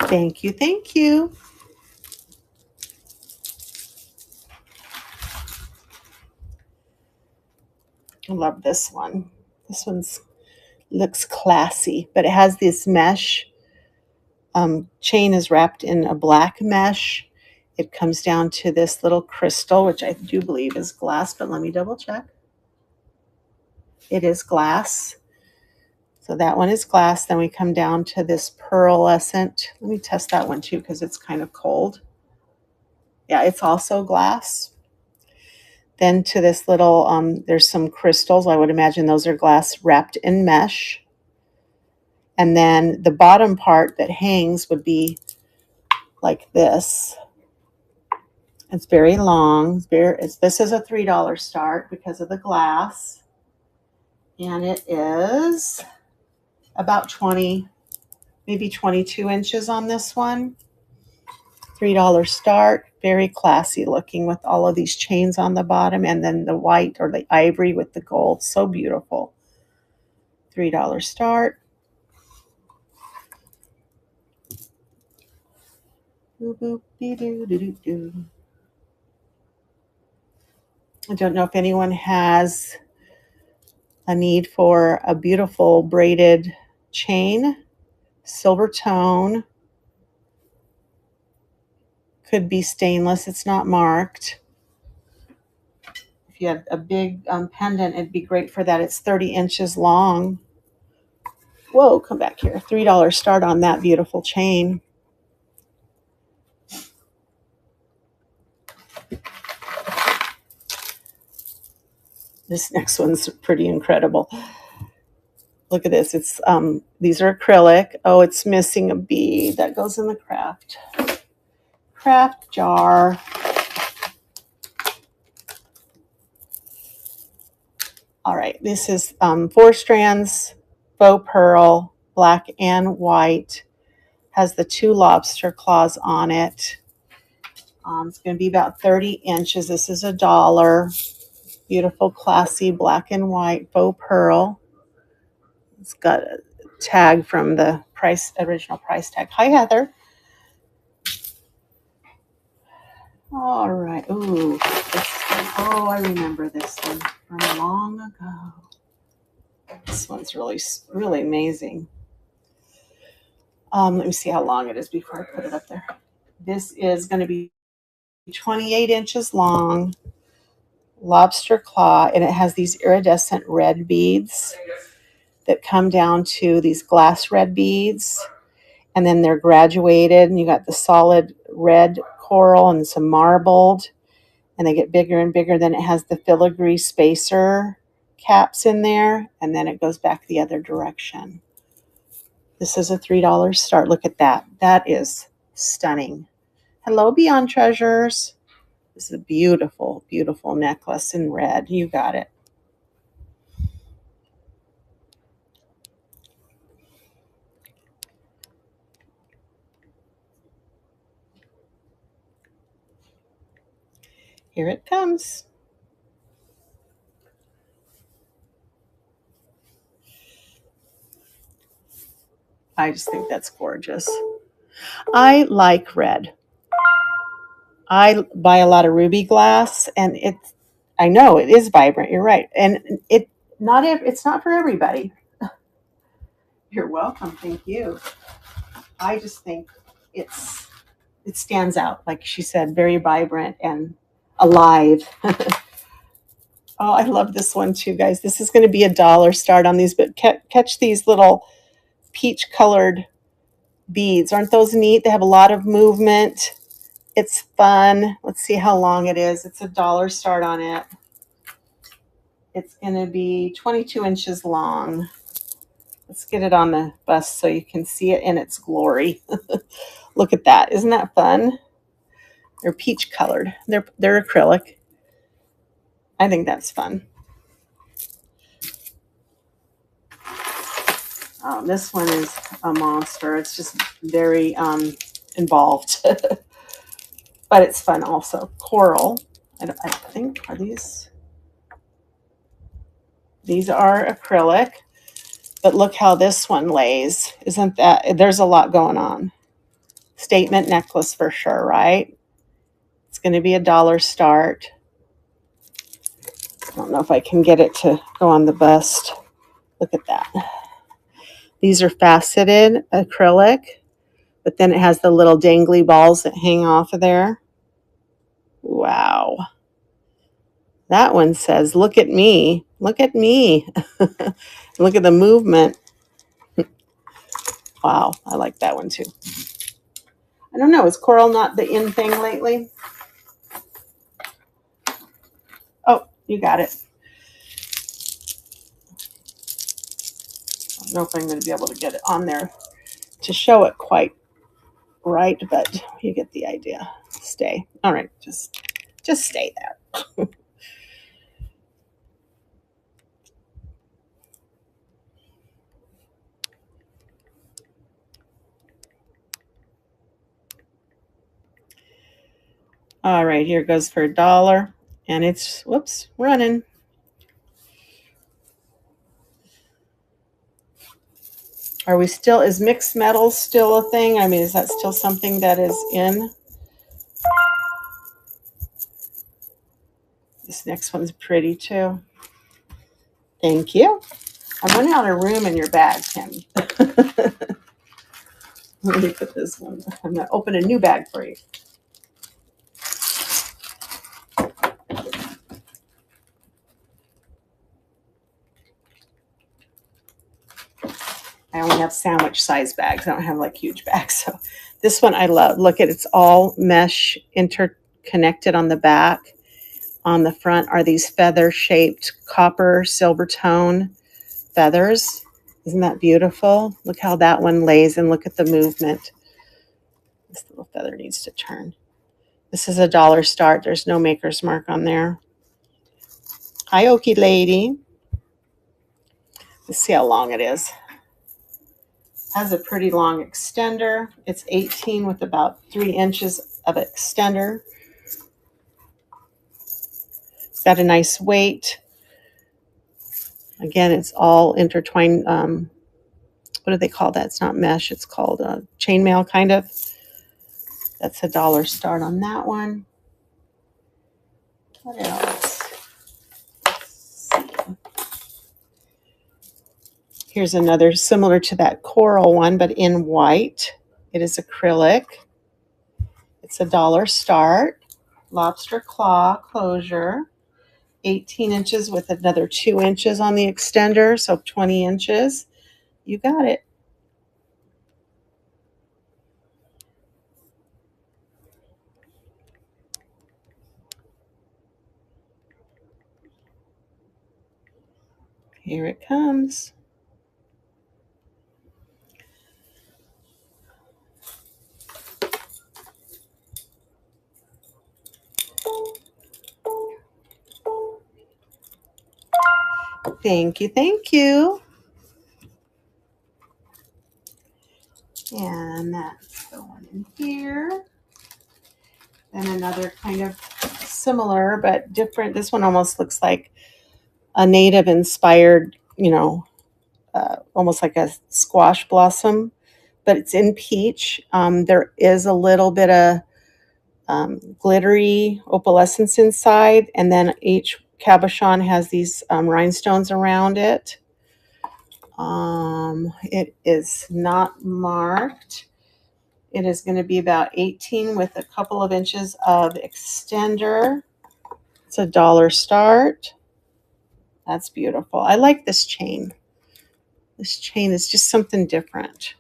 Thank you, thank you. I love this one. This one's looks classy, but it has this mesh. Chain is wrapped in a black mesh. It comes down to this little crystal, which I do believe is glass, but let me double check. It is glass. So that one is glass. Then we come down to this pearlescent. Let me test that one too, because it's kind of cold. Yeah, it's also glass. Then to this little, there's some crystals. I would imagine those are glass wrapped in mesh. And then the bottom part that hangs would be like this. It's very long. This is a $3 start because of the glass. And it is about 20, maybe 22 inches on this one. $3 start. Very classy looking with all of these chains on the bottom and then the white or the ivory with the gold. So beautiful. $3 start. I don't know if anyone has a need for a beautiful braided chain, silver tone. Could be stainless, it's not marked. If If you had a big pendant, it'd be great for that. It's 30 inches long. Whoa, come back here. $3 start on that beautiful chain. This next one's pretty incredible. Look at this. It's these are acrylic. Oh, it's missing a bead. That goes in the craft jar. All right, this is 4 strands, faux pearl, black and white. Has the 2 lobster claws on it. It's going to be about 30 inches. This is $1. Beautiful, classy, black and white faux pearl. It's got a tag from the original price tag. Hi, Heather. All right. Ooh, I remember this one from long ago. This one's really, really amazing. Let me see how long it is before I put it up there. This is going to be 28 inches long, lobster claw, and it has these iridescent red beads that come down to these glass red beads, and then they're graduated, and you got the solid red coral and some marbled, and they get bigger and bigger. Then it has the filigree spacer caps in there, and then it goes back the other direction. This is a $3 start. Look at that. That is stunning. Hello, Beyond Treasures. This is a beautiful, beautiful necklace in red. You got it. Here it comes. I just think that's gorgeous. I like red. I buy a lot of ruby glass, and I know it is vibrant. You're right, and it's not for everybody. You're welcome. Thank you. I just think it stands out, like she said, very vibrant and alive. Oh, I love this one too, guys. This is going to be $1 start on these, but catch these little peach colored beads. Aren't those neat? They have a lot of movement. It's fun. Let's see how long it is. It's $1 start on it. It's going to be 22 inches long. Let's get it on the bust so you can see it in its glory. Look at that. Isn't that fun? They're peach colored. They're acrylic. I think that's fun. This one is a monster. It's just very involved. But it's fun also. Coral. I think, are these? These are acrylic. But look how this one lays. Isn't that, there's a lot going on. Statement necklace for sure, right? It's going to be $1 start. I don't know if I can get it to go on the bust. Look at that. These are faceted acrylic, but then it has the little dangly balls that hang off of there. Wow. That one says, look at me. Look at me. Look at the movement. Wow, I like that one too. I don't know, is coral not the in thing lately? Oh, you got it. I don't know if I'm going to be able to get it on there to show it quite right, but you get the idea. Stay. All right, just stay there. All right, here goes for $1, and it's, whoops, running. Are we still, is mixed metals still a thing? I mean, is that still something that is in? This next one's pretty too. Thank you. I'm running out of room in your bag, Tammy. Let me put this one. I'm going to open a new bag for you. I only have sandwich size bags. I don't have like huge bags. So this one I love. Look at it's all mesh interconnected on the back. On the front are these feather shaped copper silver tone feathers. Isn't that beautiful? Look how that one lays and look at the movement. This little feather needs to turn. This is $1 start. There's no maker's mark on there. Hi, Okie lady. Let's see how long it is. Has a pretty long extender. It's 18 with about 3 inches of extender. It's got a nice weight. Again, it's all intertwined. What do they call that? It's not mesh. It's called chainmail, kind of. That's $1 start on that one. What else? Let's see. Here's another similar to that coral one, but in white. It is acrylic. It's $1 start. Lobster claw closure. 18 inches with another 2 inches on the extender, so 20 inches. You got it. Here it comes. Thank you, thank you. And that's going in here. And another kind of similar but different. This one almost looks like a native inspired, almost like a squash blossom, but it's in peach. There is a little bit of glittery opalescence inside, and then each cabochon has these rhinestones around it. It is not marked. It is going to be about 18 with a couple of inches of extender. It's $1 start. That's beautiful. I like this chain. This chain is just something different.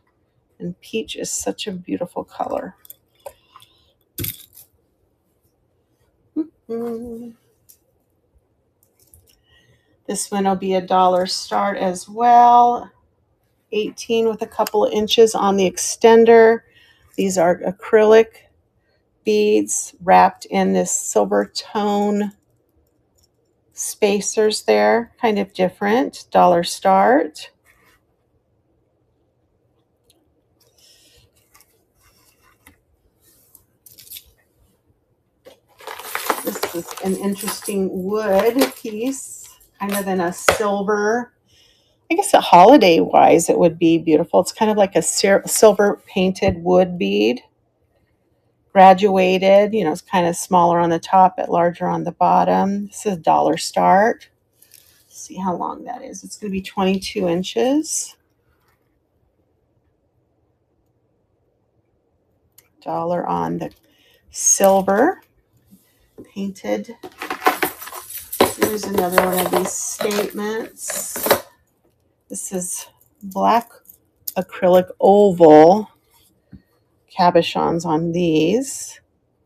And peach is such a beautiful color. This one will be $1 start as well. 18 with a couple of inches on the extender. These are acrylic beads wrapped in this silver tone spacers there. Kind of different. $1 start. This is an interesting wood piece, kind of in a silver. I guess holiday wise, it would be beautiful. It's kind of like a silver painted wood bead, graduated. It's kind of smaller on the top, but larger on the bottom. This is $1 start. Let's see how long that is. It's going to be 22 inches. $1 on the silver painted. Here's another one of these statements. This is black acrylic oval cabochons on these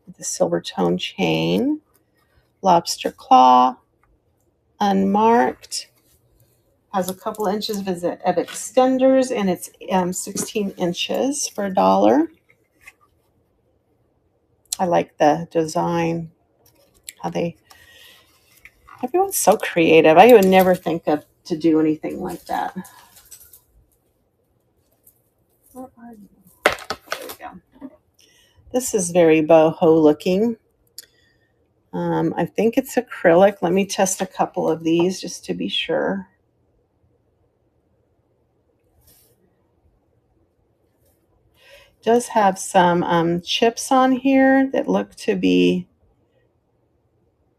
with the silver tone chain. Lobster claw, unmarked. Has a couple inches of extenders, and it's 16 inches for $1. I like the design. Everyone's so creative. I would never think to do anything like that. Where are you? There we go. This is very boho looking. I think it's acrylic. Let me test a couple of these just to be sure. It does have some chips on here that look to be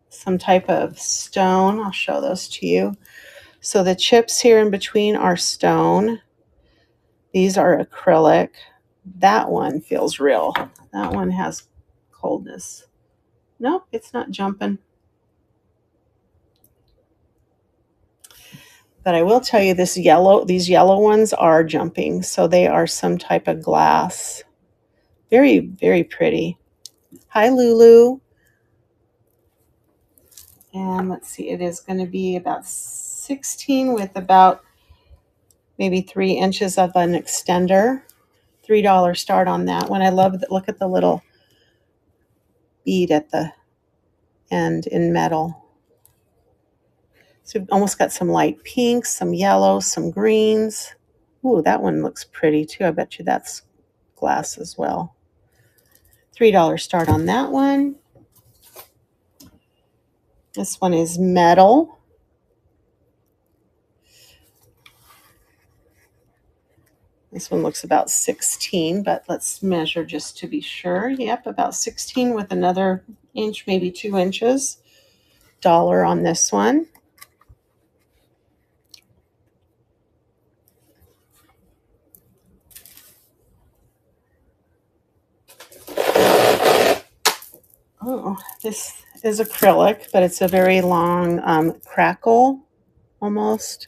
some type of stone. I'll show those to you. So the chips here in between are stone. These are acrylic. That one feels real. That one has coldness. Nope, it's not jumping. But I will tell you these yellow ones are jumping. So they are some type of glass. Very, very pretty. Hi, Lulu. And let's see, it is going to be about 16 with about maybe 3 inches of an extender. $3 start on that one. I love that. Look at the little bead at the end in metal. So we've almost got some light pinks, some yellows, some greens. Ooh, that one looks pretty too. I bet you that's glass as well. $3 start on that one. This one is metal. This one looks about 16, but let's measure just to be sure. Yep, about 16 with another inch, maybe 2 inches. $1 on this one. Oh, this is acrylic, but it's a very long crackle almost.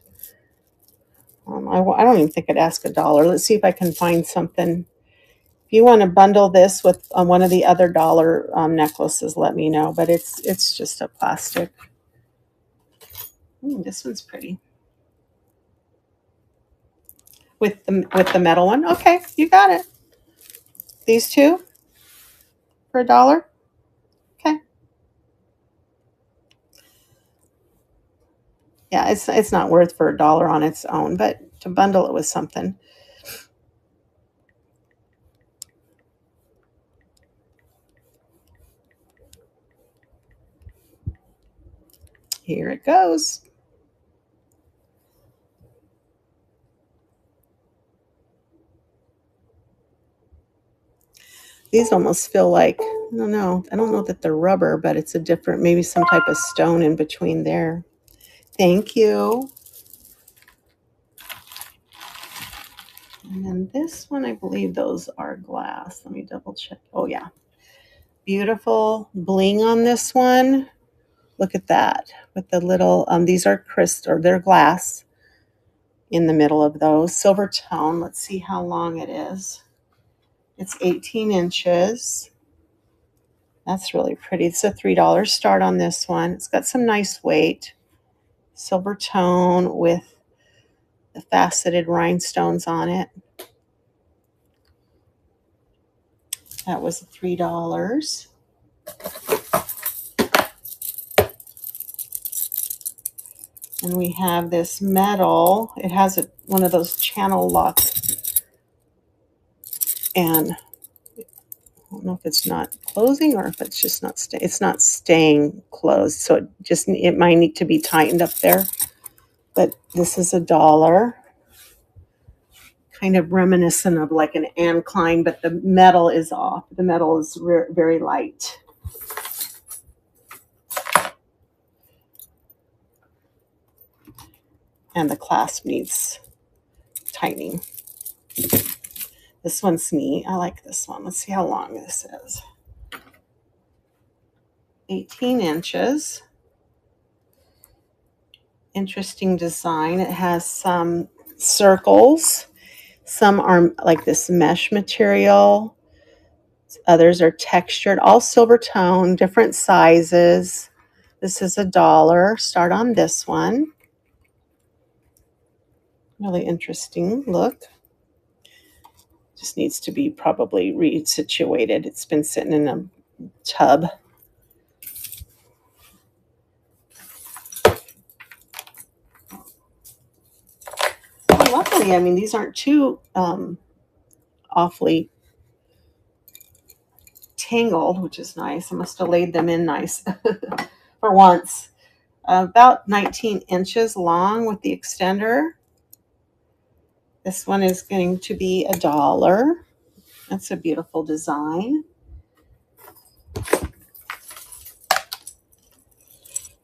I don't even think I'd ask $1. Let's see if I can find something. If you want to bundle this with one of the other dollar necklaces, let me know. But it's just a plastic. Ooh, this one's pretty. With the metal one. Okay, you got it. These two for $1. Okay. Yeah, it's not worth for $1 on its own, but to bundle it with something. Here it goes. These almost feel like, I don't know that they're rubber, but it's a different, maybe some type of stone in between there. Thank you. And then this one, I believe those are glass. Let me double check. Oh yeah. Beautiful bling on this one. Look at that with the little, these are crystal, or they're glass in the middle of those. Silver tone. Let's see how long it is. It's 18 inches. That's really pretty. It's a $3 start on this one. It's got some nice weight. Silver tone with the faceted rhinestones on it. That was $3. And we have this metal. It has one of those channel locks. And I don't know if it's not closing or if it's just not staying. It's not staying closed. So it might need to be tightened up there. But this is $1. Kind of reminiscent of like an Anne Klein, but the metal is off. The metal is very light. And the clasp needs tightening. This one's neat. I like this one. Let's see how long this is. 18 inches. Interesting design. It has some circles. Some are like this mesh material. Others are textured, all silver tone, different sizes. This is $1. Start on this one. Really interesting look. Just needs to be probably resituated. It's been sitting in a tub. Luckily, I mean, these aren't too awfully tangled, which is nice. I must have laid them in nice for once. About 19 inches long with the extender. This one is going to be $1. That's a beautiful design.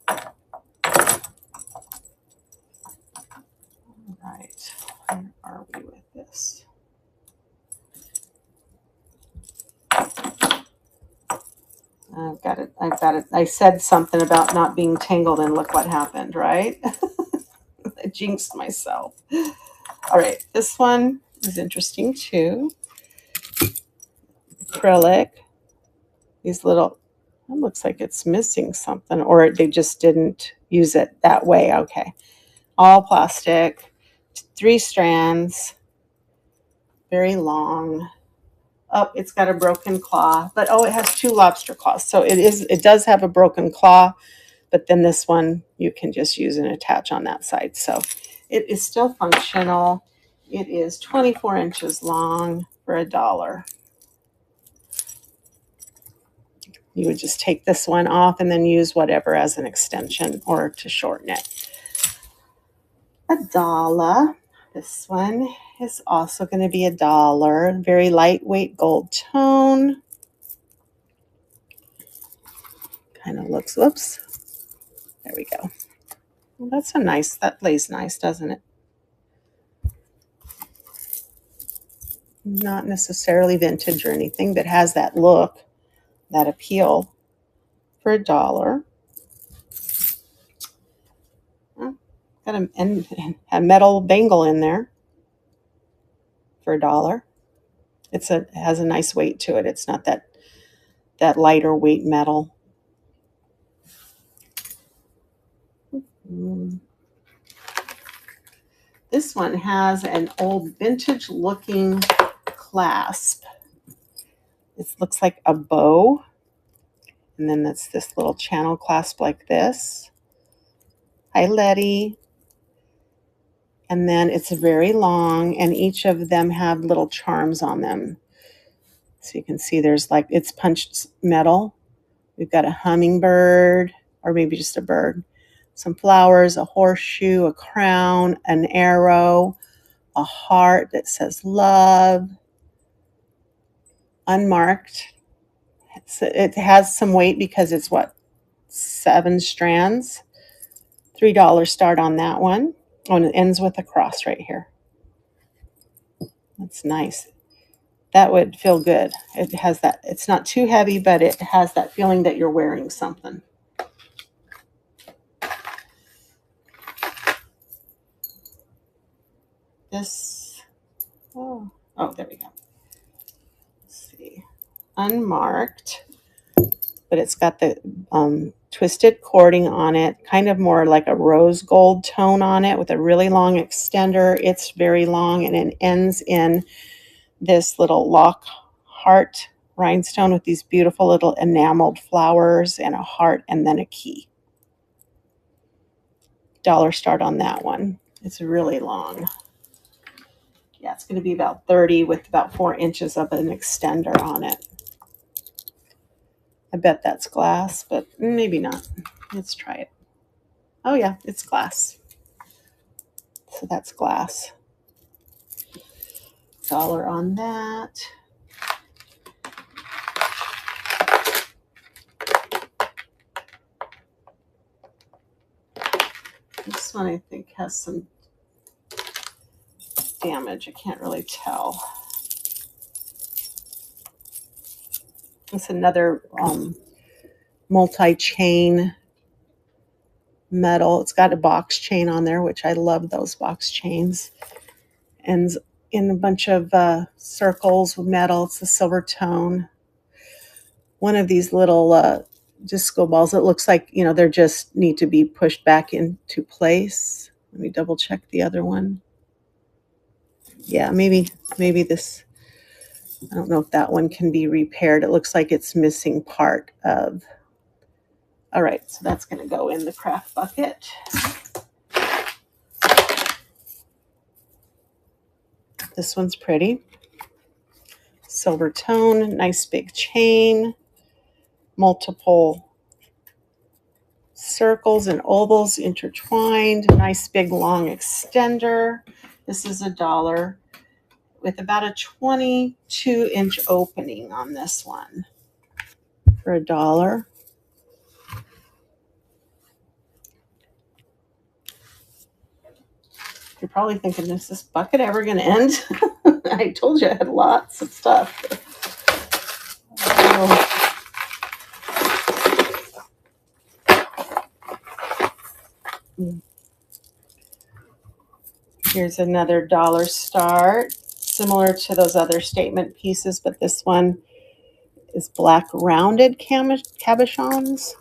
All right, where are we with this? I've got it. I said something about not being tangled, and look what happened, right? I jinxed myself. All right, this one is interesting too. Acrylic. These little, it looks like it's missing something, or they just didn't use it that way. Okay. All plastic, 3 strands, very long. Oh, it's got a broken claw, but oh, it has 2 lobster claws. So it does have a broken claw, but then this one you can just use and attach on that side. So it is still functional. It is 24 inches long for $1. You would just take this one off and then use whatever as an extension or to shorten it. $1. This one is also going to be $1. Very lightweight gold tone. Kind of looks, whoops. There we go. Well, that's a nice, that lays nice, doesn't it? Not necessarily vintage or anything, but has that look, that appeal for $1. Oh, got a metal bangle in there for $1. It has a nice weight to it. It's not that lighter weight metal. This one has an old vintage looking clasp. It looks like a bow. And then that's this little channel clasp like this. Hi, Letty. And then it's very long, and each of them have little charms on them. So you can see there's like, it's punched metal. We've got a hummingbird, or maybe just a bird. Some flowers, a horseshoe, a crown, an arrow, a heart that says love. Unmarked. It has some weight because it's what, 7 strands. $3 start on that one. Oh, and it ends with a cross right here. That's nice. That would feel good. It has that, it's not too heavy, but it has that feeling that you're wearing something. This, oh, there we go. Let's see. Unmarked, but it's got the twisted cording on it, kind of more like a rose gold tone on it with a really long extender. It's very long, and it ends in this little lock heart rhinestone with these beautiful little enameled flowers and a heart and then a key. $1 start on that one. It's really long. Yeah, it's going to be about 30 with about 4 inches of an extender on it. I bet that's glass, but maybe not. Let's try it. Oh yeah, it's glass. So that's glass. $1 on that. This one I think has some damage. I can't really tell. It's another multi-chain metal. It's got a box chain on there, which I love those box chains. And in a bunch of circles with metal. It's a silver tone. One of these little disco balls, it looks like, you know, they're just need to be pushed back into place. Let me double check the other one. Yeah, maybe this, I don't know if that one can be repaired. It looks like it's missing part of. All right, so that's going to go in the craft bucket. This one's pretty. Silver tone, nice big chain, multiple circles and ovals intertwined, nice big long extender. This is $1 with about a 22-inch opening on this one for $1. You're probably thinking, is this bucket ever going to end? I told you I had lots of stuff. Oh. Here's another dollar start, similar to those other statement pieces, but this one is black rounded cabochons.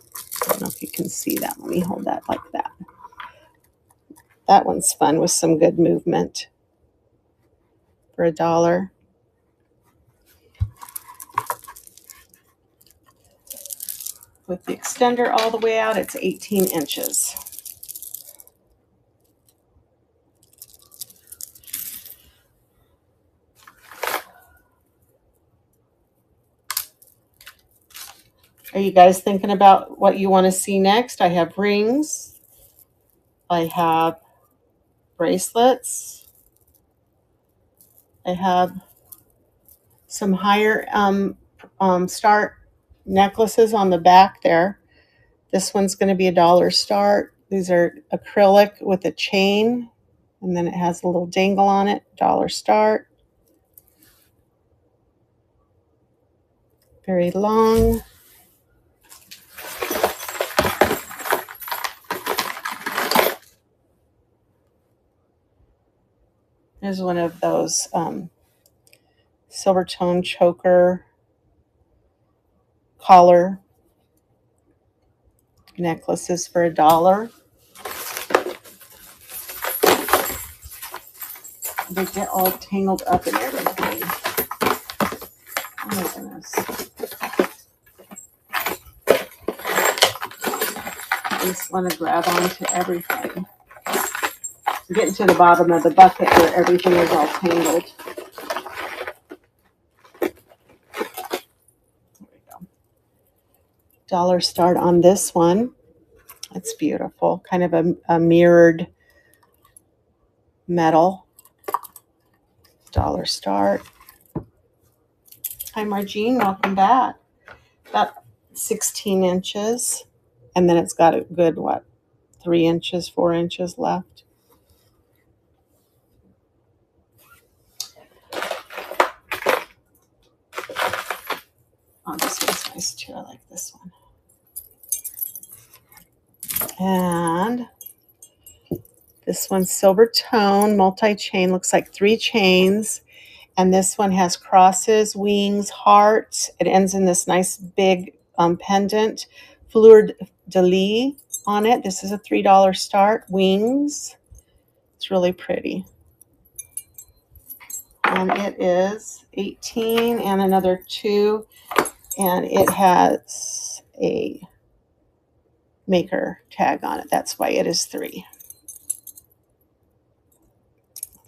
I don't know if you can see that. Let me hold that like that. That one's fun with some good movement for $1. With the extender all the way out, it's 18 inches. Are you guys thinking about what you want to see next? I have rings. I have bracelets. I have some higher start necklaces on the back there. This one's going to be $1 start. These are acrylic with a chain, and then it has a little dangle on it, $1 start. Very long. There's one of those silver tone choker collar necklaces for $1. They get all tangled up in everything. Oh my goodness. I just want to grab onto everything. I'm getting to the bottom of the bucket where everything is all tangled. There we go. $1 start on this one. It's beautiful. Kind of a mirrored metal. $1 start. Hi, Margene. Welcome back. About 16 inches. And then it's got a good, 3 inches, 4 inches left. Oh, this one's nice too. I like this one. And this one's silver tone, multi-chain, looks like 3 chains. And this one has crosses, wings, hearts. It ends in this nice big pendant, fleur-de-lis on it. This is a $3 start, wings. It's really pretty. And it is 18 and another 2. And it has a maker tag on it. That's why it is 3.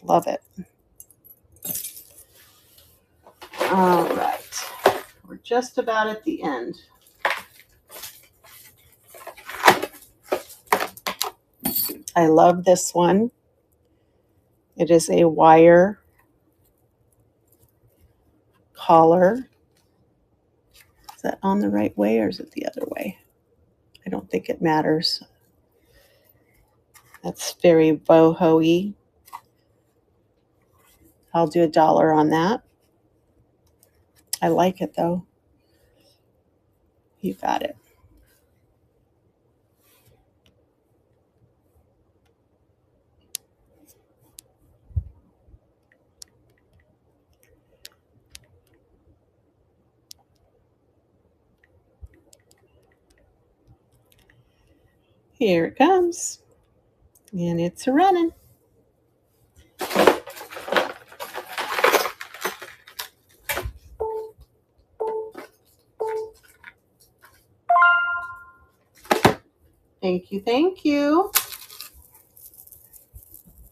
Love it. All right. We're just about at the end. I love this one. It is a wire collar. Is that on the right way or is it the other way? I don't think it matters. That's very boho-y. I'll do $1 on that. I like it though. You got it. Here it comes. And it's running. Thank you, thank you.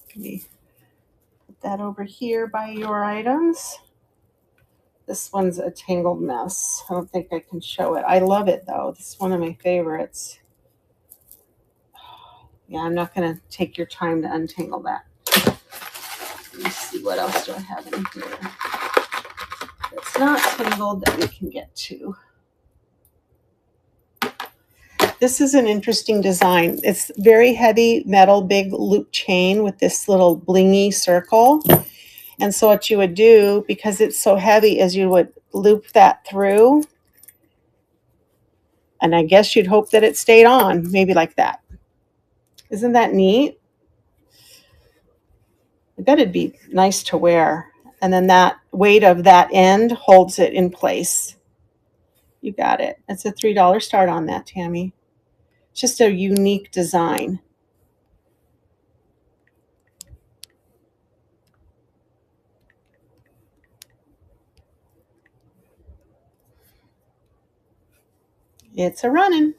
Let me put that over here by your items. This one's a tangled mess. I don't think I can show it. I love it though. This is one of my favorites. Yeah, I'm not going to take your time to untangle that. Let me see, what else do I have in here? It's not tangled that we can get to. This is an interesting design. It's very heavy metal, big loop chain with this little blingy circle. And so what you would do, because it's so heavy, is you would loop that through. And I guess you'd hope that it stayed on, maybe like that. Isn't that neat? bet it'd be nice to wear. And then that weight of that end holds it in place. You got it. It's a $3 start on that, Tammy. It's just a unique design. It's a running.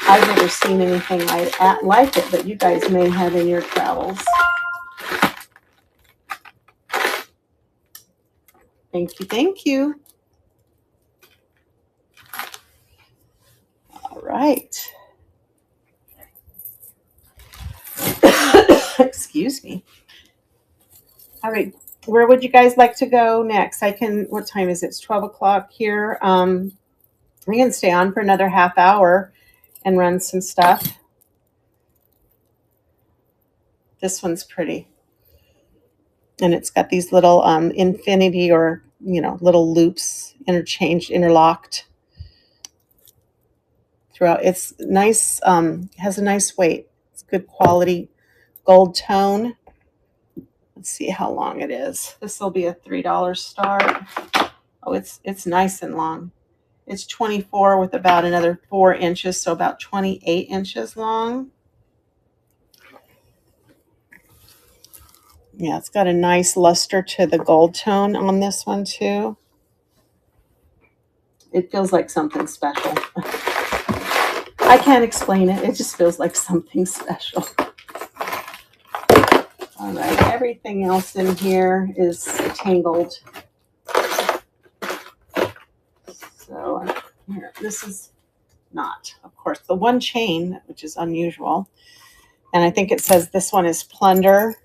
I've never seen anything like it, but you guys may have in your travels. Thank you, thank you. All right. Excuse me. All right, where would you guys like to go next? What time is it? It's 12 o'clock here. We can stay on for another half hour and run some stuff. This one's pretty. And it's got these little infinity or, little loops interlocked throughout. It's nice, has a nice weight. It's good quality gold tone. Let's see how long it is. This will be a $3 start. Oh, it's nice and long. It's 24 with about another 4 inches, so about 28 inches long. Yeah, it's got a nice luster to the gold tone on this one too. It feels like something special. I can't explain it. It just feels like something special. All right, everything else in here is tangled. So here, this is not, of course, the one chain, which is unusual. And I think it says this one is plunder,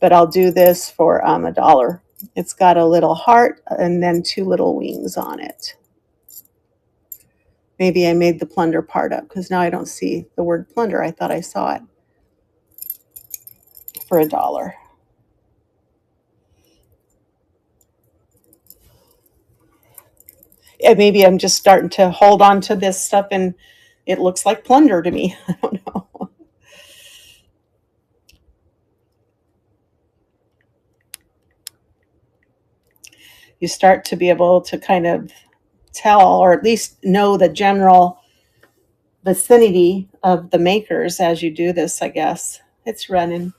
but I'll do this for $1. It's got a little heart and then 2 little wings on it. Maybe I made the plunder part up because now I don't see the word plunder. I thought I saw it for $1. Yeah, maybe I'm just starting to hold on to this stuff and it looks like plunder to me. I don't know. You start to be able to kind of tell, or at least know the general vicinity of the makers as you do this, I guess. It's running.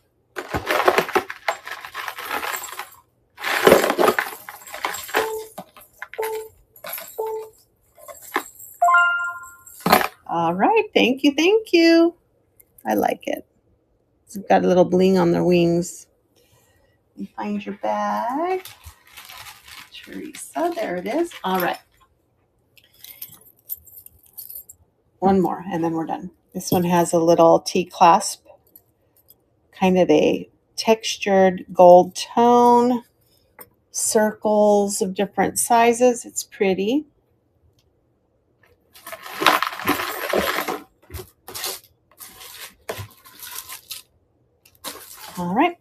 All right, thank you, thank you. I like it. It's got a little bling on their wings. You find your bag. Teresa, there it is. All right. One more, and then we're done. This one has a little T-clasp, kind of a textured gold tone, circles of different sizes. It's pretty. All right.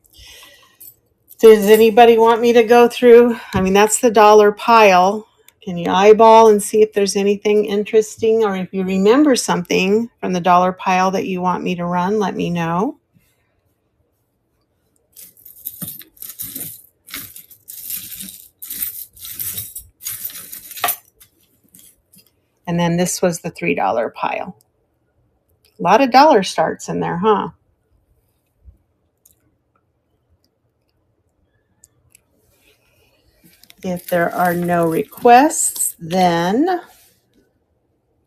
Does anybody want me to go through? I mean, that's the dollar pile. Can you eyeball and see if there's anything interesting, or if you remember something from the dollar pile that you want me to run, let me know. And then this was the $3 pile. A lot of dollar starts in there, huh? If there are no requests, then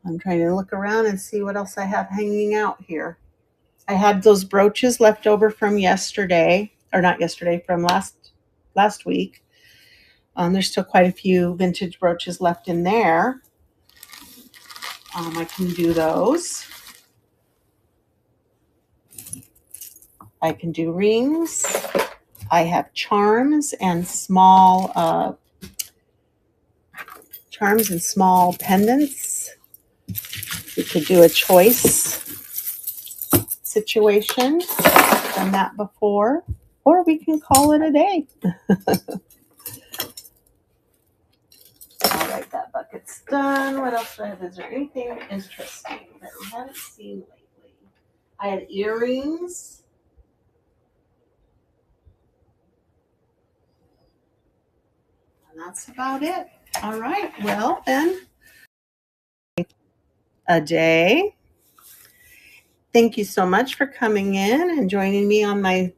I'm trying to look around and see what else I have hanging out here. I had those brooches left over from yesterday, or not yesterday, from last week. There's still quite a few vintage brooches left in there. I can do those. I can do rings. I have charms and small pendants. We could do a choice situation. Done that before, or we can call it a day. All right, that bucket's done. What else do I have? Is there anything interesting that we haven't seen lately? I had earrings. And that's about it. All right. Well, then, a day. Thank you so much for coming in and joining me on my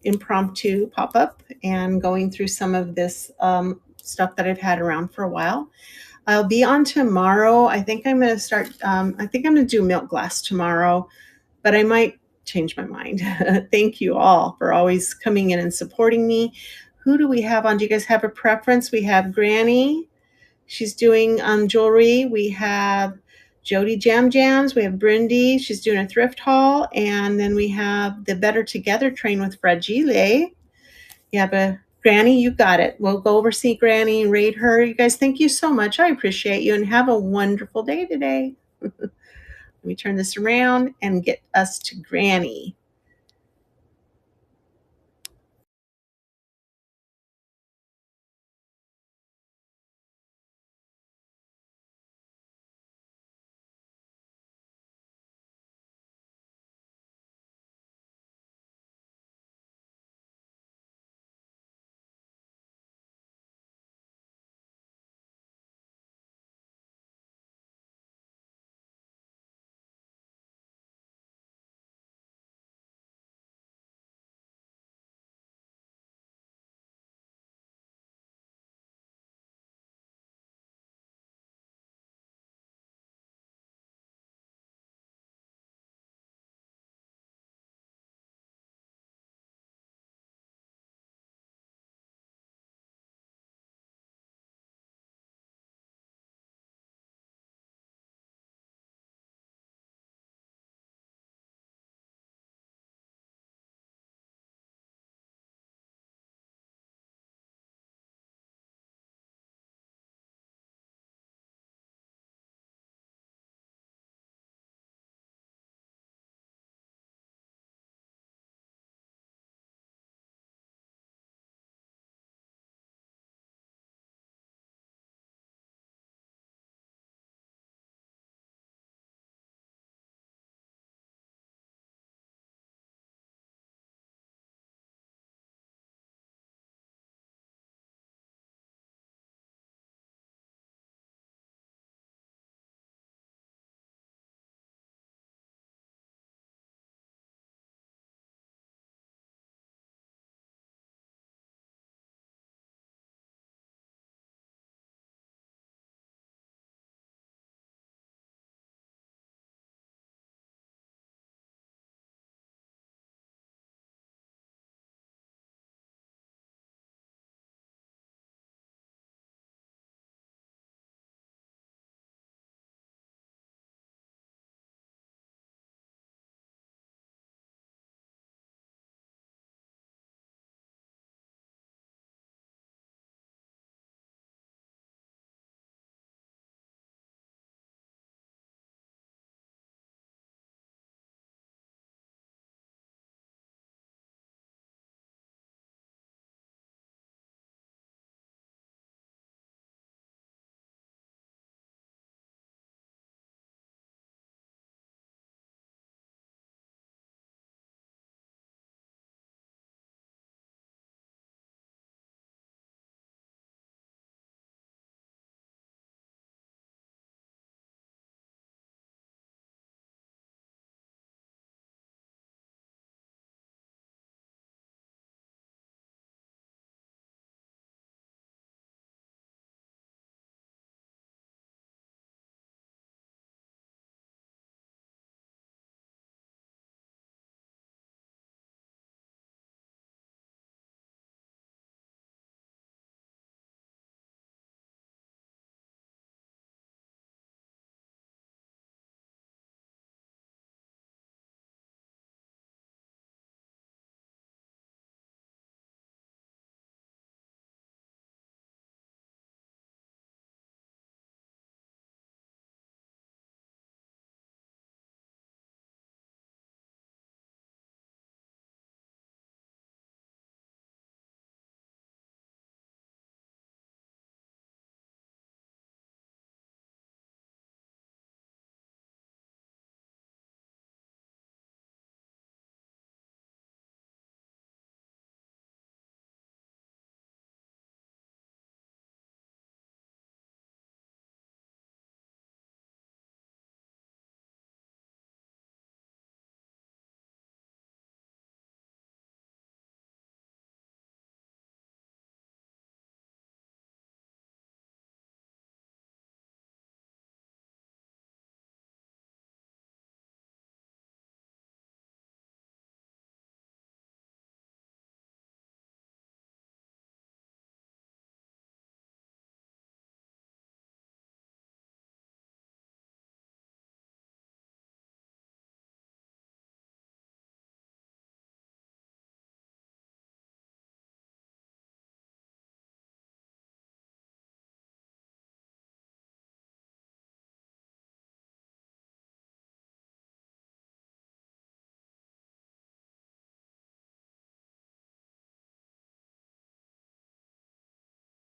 impromptu pop up and going through some of this stuff that I've had around for a while. I'll be on tomorrow. I think I'm going to start, I think I'm going to do milk glass tomorrow, but I might change my mind. Thank you all for always coming in and supporting me. Who do we have on? Do you guys have a preference? We have Granny. She's doing jewelry. We have Jody Jam Jams. We have Brindy. She's doing a thrift haul. And then we have the Better Together train with Fragile. Yeah, but Granny, you got it. We'll go over see Granny and raid her. You guys, thank you so much. I appreciate you and have a wonderful day today. Let me turn this around and get us to Granny.